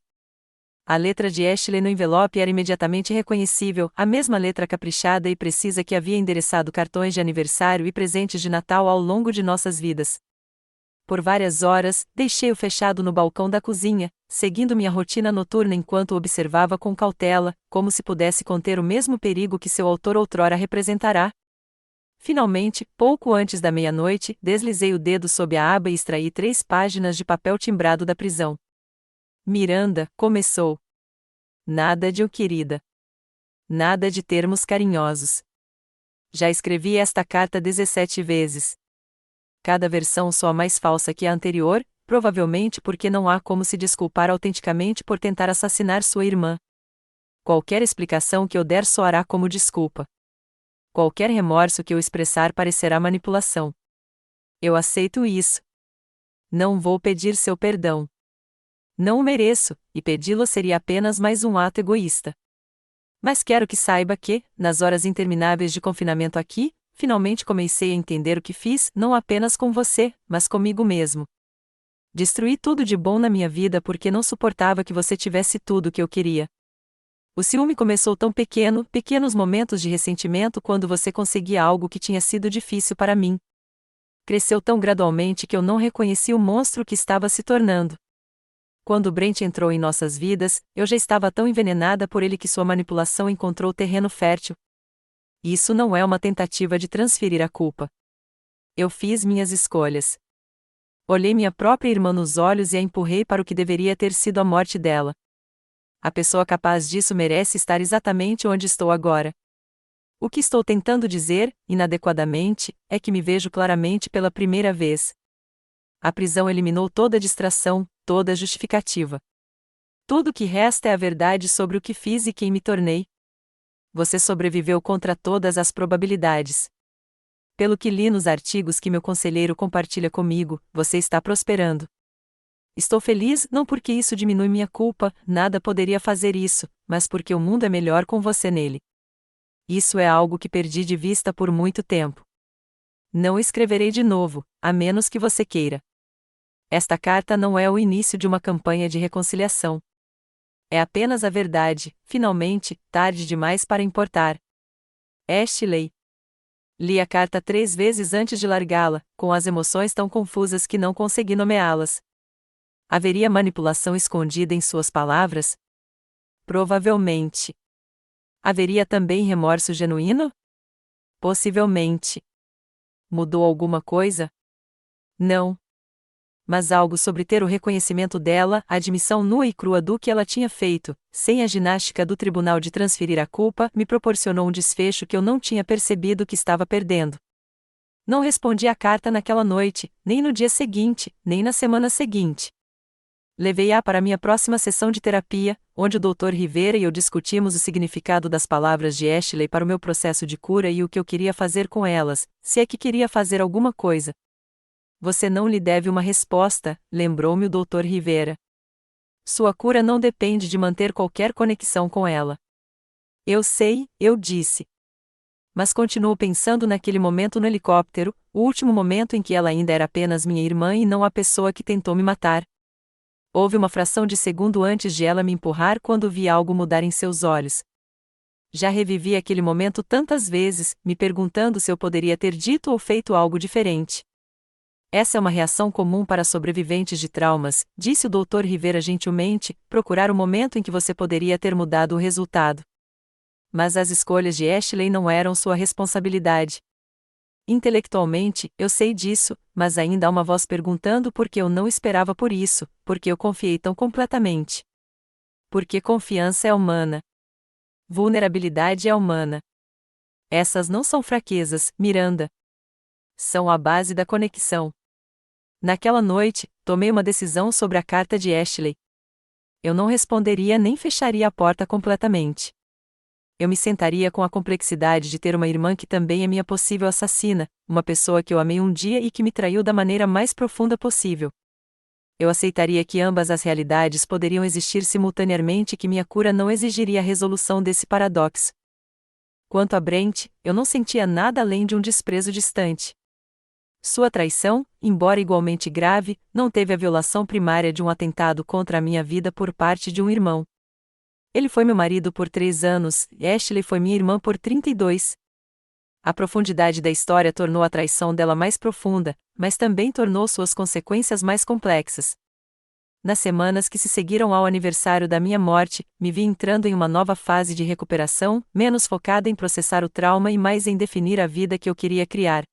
A letra de Ashley no envelope era imediatamente reconhecível, a mesma letra caprichada e precisa que havia endereçado cartões de aniversário e presentes de Natal ao longo de nossas vidas. Por várias horas, deixei-o fechado no balcão da cozinha, seguindo minha rotina noturna enquanto o observava com cautela, como se pudesse conter o mesmo perigo que seu autor outrora representará. Finalmente, pouco antes da meia-noite, deslizei o dedo sob a aba e extraí 3 páginas de papel timbrado da prisão. Miranda, começou. Nada de querida. Nada de termos carinhosos. Já escrevi esta carta 17 vezes. Cada versão soa mais falsa que a anterior, provavelmente porque não há como se desculpar autenticamente por tentar assassinar sua irmã. Qualquer explicação que eu der soará como desculpa. Qualquer remorso que eu expressar parecerá manipulação. Eu aceito isso. Não vou pedir seu perdão. Não o mereço, e pedi-lo seria apenas mais um ato egoísta. Mas quero que saiba que, nas horas intermináveis de confinamento aqui, finalmente comecei a entender o que fiz, não apenas com você, mas comigo mesmo. Destruí tudo de bom na minha vida porque não suportava que você tivesse tudo o que eu queria. O ciúme começou tão pequeno, pequenos momentos de ressentimento quando você conseguia algo que tinha sido difícil para mim. Cresceu tão gradualmente que eu não reconheci o monstro que estava se tornando. Quando Brent entrou em nossas vidas, eu já estava tão envenenada por ele que sua manipulação encontrou terreno fértil. Isso não é uma tentativa de transferir a culpa. Eu fiz minhas escolhas. Olhei minha própria irmã nos olhos e a empurrei para o que deveria ter sido a morte dela. A pessoa capaz disso merece estar exatamente onde estou agora. O que estou tentando dizer, inadequadamente, é que me vejo claramente pela primeira vez. A prisão eliminou toda distração, toda justificativa. Tudo o que resta é a verdade sobre o que fiz e quem me tornei. Você sobreviveu contra todas as probabilidades. Pelo que li nos artigos que meu conselheiro compartilha comigo, você está prosperando. Estou feliz não porque isso diminui minha culpa, nada poderia fazer isso, mas porque o mundo é melhor com você nele. Isso é algo que perdi de vista por muito tempo. Não escreverei de novo, a menos que você queira. Esta carta não é o início de uma campanha de reconciliação. É apenas a verdade, finalmente, tarde demais para importar. Ashley. Li a carta 3 vezes antes de largá-la, com as emoções tão confusas que não consegui nomeá-las. Haveria manipulação escondida em suas palavras? Provavelmente. Haveria também remorso genuíno? Possivelmente. Mudou alguma coisa? Não. Mas algo sobre ter o reconhecimento dela, a admissão nua e crua do que ela tinha feito, sem a ginástica do tribunal de transferir a culpa, me proporcionou um desfecho que eu não tinha percebido que estava perdendo. Não respondi à carta naquela noite, nem no dia seguinte, nem na semana seguinte. Levei-a para minha próxima sessão de terapia, onde o Dr. Rivera e eu discutimos o significado das palavras de Ashley para o meu processo de cura e o que eu queria fazer com elas, se é que queria fazer alguma coisa. Você não lhe deve uma resposta, lembrou-me o Dr. Rivera. Sua cura não depende de manter qualquer conexão com ela. Eu sei, eu disse. Mas continuo pensando naquele momento no helicóptero, o último momento em que ela ainda era apenas minha irmã e não a pessoa que tentou me matar. Houve uma fração de segundo antes de ela me empurrar quando vi algo mudar em seus olhos. Já revivi aquele momento tantas vezes, me perguntando se eu poderia ter dito ou feito algo diferente. Essa é uma reação comum para sobreviventes de traumas, disse o Dr. Rivera gentilmente, procurar o momento em que você poderia ter mudado o resultado. Mas as escolhas de Ashley não eram sua responsabilidade. Intelectualmente, eu sei disso, mas ainda há uma voz perguntando por que eu não esperava por isso, por que eu confiei tão completamente. Porque confiança é humana. Vulnerabilidade é humana. Essas não são fraquezas, Miranda. São a base da conexão. Naquela noite, tomei uma decisão sobre a carta de Ashley. Eu não responderia nem fecharia a porta completamente. Eu me sentaria com a complexidade de ter uma irmã que também é minha possível assassina, uma pessoa que eu amei um dia e que me traiu da maneira mais profunda possível. Eu aceitaria que ambas as realidades poderiam existir simultaneamente e que minha cura não exigiria a resolução desse paradoxo. Quanto a Brent, eu não sentia nada além de um desprezo distante. Sua traição, embora igualmente grave, não teve a violação primária de um atentado contra a minha vida por parte de um irmão. Ele foi meu marido por 3 anos, e Ashley foi minha irmã por 32. A profundidade da história tornou a traição dela mais profunda, mas também tornou suas consequências mais complexas. Nas semanas que se seguiram ao aniversário da minha morte, me vi entrando em uma nova fase de recuperação, menos focada em processar o trauma e mais em definir a vida que eu queria criar.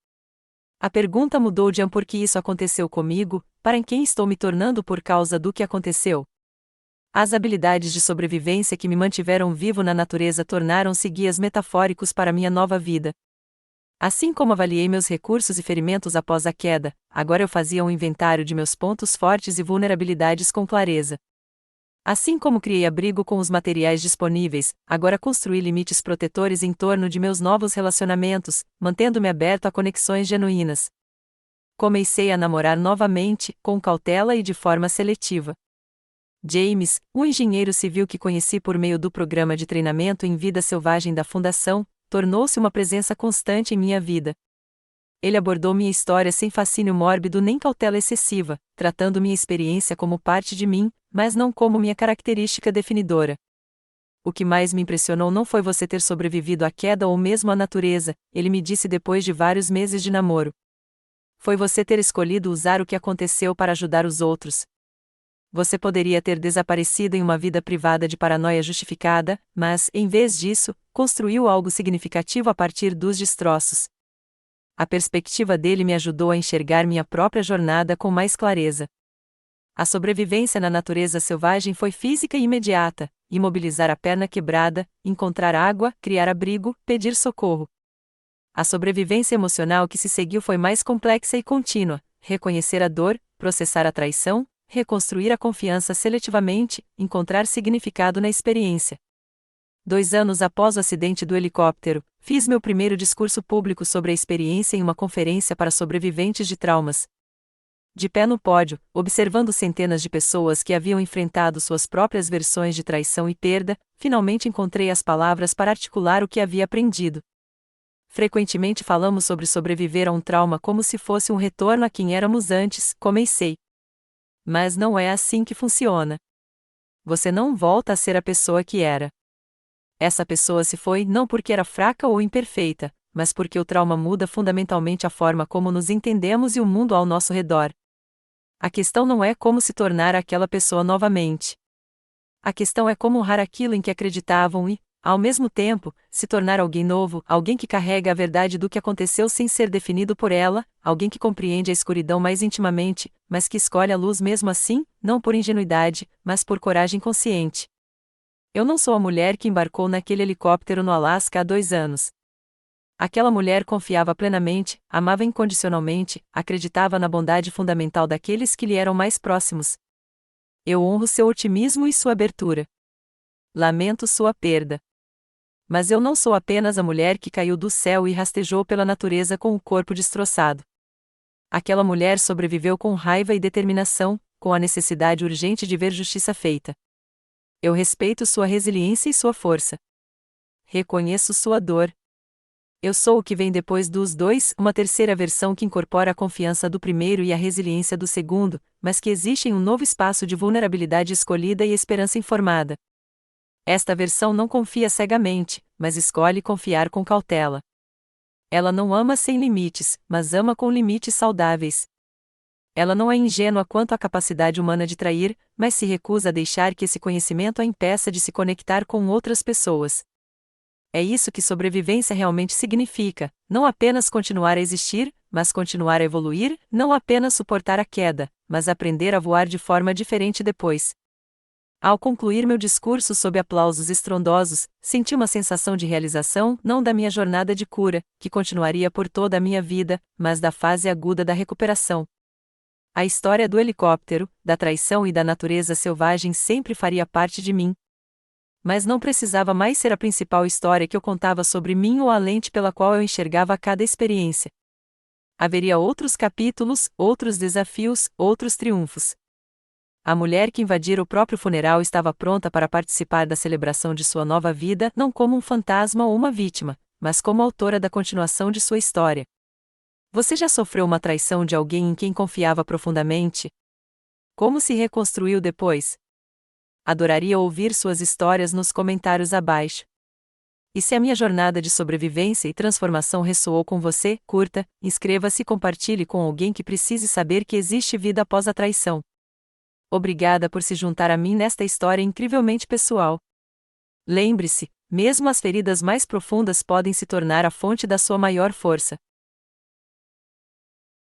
A pergunta mudou de por que isso aconteceu comigo, para em quem estou me tornando por causa do que aconteceu. As habilidades de sobrevivência que me mantiveram vivo na natureza tornaram-se guias metafóricos para minha nova vida. Assim como avaliei meus recursos e ferimentos após a queda, agora eu fazia um inventário de meus pontos fortes e vulnerabilidades com clareza. Assim como criei abrigo com os materiais disponíveis, agora construí limites protetores em torno de meus novos relacionamentos, mantendo-me aberto a conexões genuínas. Comecei a namorar novamente, com cautela e de forma seletiva. James, um engenheiro civil que conheci por meio do programa de treinamento em vida selvagem da Fundação, tornou-se uma presença constante em minha vida. Ele abordou minha história sem fascínio mórbido nem cautela excessiva, tratando minha experiência como parte de mim, mas não como minha característica definidora. O que mais me impressionou não foi você ter sobrevivido à queda ou mesmo à natureza, ele me disse depois de vários meses de namoro. Foi você ter escolhido usar o que aconteceu para ajudar os outros. Você poderia ter desaparecido em uma vida privada de paranoia justificada, mas, em vez disso, construiu algo significativo a partir dos destroços. A perspectiva dele me ajudou a enxergar minha própria jornada com mais clareza. A sobrevivência na natureza selvagem foi física e imediata: imobilizar a perna quebrada, encontrar água, criar abrigo, pedir socorro. A sobrevivência emocional que se seguiu foi mais complexa e contínua: reconhecer a dor, processar a traição, reconstruir a confiança seletivamente, encontrar significado na experiência. 2 anos após o acidente do helicóptero, fiz meu primeiro discurso público sobre a experiência em uma conferência para sobreviventes de traumas. De pé no pódio, observando centenas de pessoas que haviam enfrentado suas próprias versões de traição e perda, finalmente encontrei as palavras para articular o que havia aprendido. Frequentemente falamos sobre sobreviver a um trauma como se fosse um retorno a quem éramos antes, comecei. Mas não é assim que funciona. Você não volta a ser a pessoa que era. Essa pessoa se foi não porque era fraca ou imperfeita, mas porque o trauma muda fundamentalmente a forma como nos entendemos e o mundo ao nosso redor. A questão não é como se tornar aquela pessoa novamente. A questão é como honrar aquilo em que acreditavam e, ao mesmo tempo, se tornar alguém novo, alguém que carrega a verdade do que aconteceu sem ser definido por ela, alguém que compreende a escuridão mais intimamente, mas que escolhe a luz mesmo assim, não por ingenuidade, mas por coragem consciente. Eu não sou a mulher que embarcou naquele helicóptero no Alasca há 2 anos. Aquela mulher confiava plenamente, amava incondicionalmente, acreditava na bondade fundamental daqueles que lhe eram mais próximos. Eu honro seu otimismo e sua abertura. Lamento sua perda. Mas eu não sou apenas a mulher que caiu do céu e rastejou pela natureza com o corpo destroçado. Aquela mulher sobreviveu com raiva e determinação, com a necessidade urgente de ver justiça feita. Eu respeito sua resiliência e sua força. Reconheço sua dor. Eu sou o que vem depois dos dois, uma terceira versão que incorpora a confiança do primeiro e a resiliência do segundo, mas que existe em um novo espaço de vulnerabilidade escolhida e esperança informada. Esta versão não confia cegamente, mas escolhe confiar com cautela. Ela não ama sem limites, mas ama com limites saudáveis. Ela não é ingênua quanto à capacidade humana de trair, mas se recusa a deixar que esse conhecimento a impeça de se conectar com outras pessoas. É isso que sobrevivência realmente significa: não apenas continuar a existir, mas continuar a evoluir, não apenas suportar a queda, mas aprender a voar de forma diferente depois. Ao concluir meu discurso sob aplausos estrondosos, senti uma sensação de realização, não da minha jornada de cura, que continuaria por toda a minha vida, mas da fase aguda da recuperação. A história do helicóptero, da traição e da natureza selvagem sempre faria parte de mim. Mas não precisava mais ser a principal história que eu contava sobre mim ou a lente pela qual eu enxergava cada experiência. Haveria outros capítulos, outros desafios, outros triunfos. A mulher que invadira o próprio funeral estava pronta para participar da celebração de sua nova vida, não como um fantasma ou uma vítima, mas como autora da continuação de sua história. Você já sofreu uma traição de alguém em quem confiava profundamente? Como se reconstruiu depois? Adoraria ouvir suas histórias nos comentários abaixo. E se a minha jornada de sobrevivência e transformação ressoou com você, curta, inscreva-se e compartilhe com alguém que precise saber que existe vida após a traição. Obrigada por se juntar a mim nesta história incrivelmente pessoal. Lembre-se, mesmo as feridas mais profundas podem se tornar a fonte da sua maior força.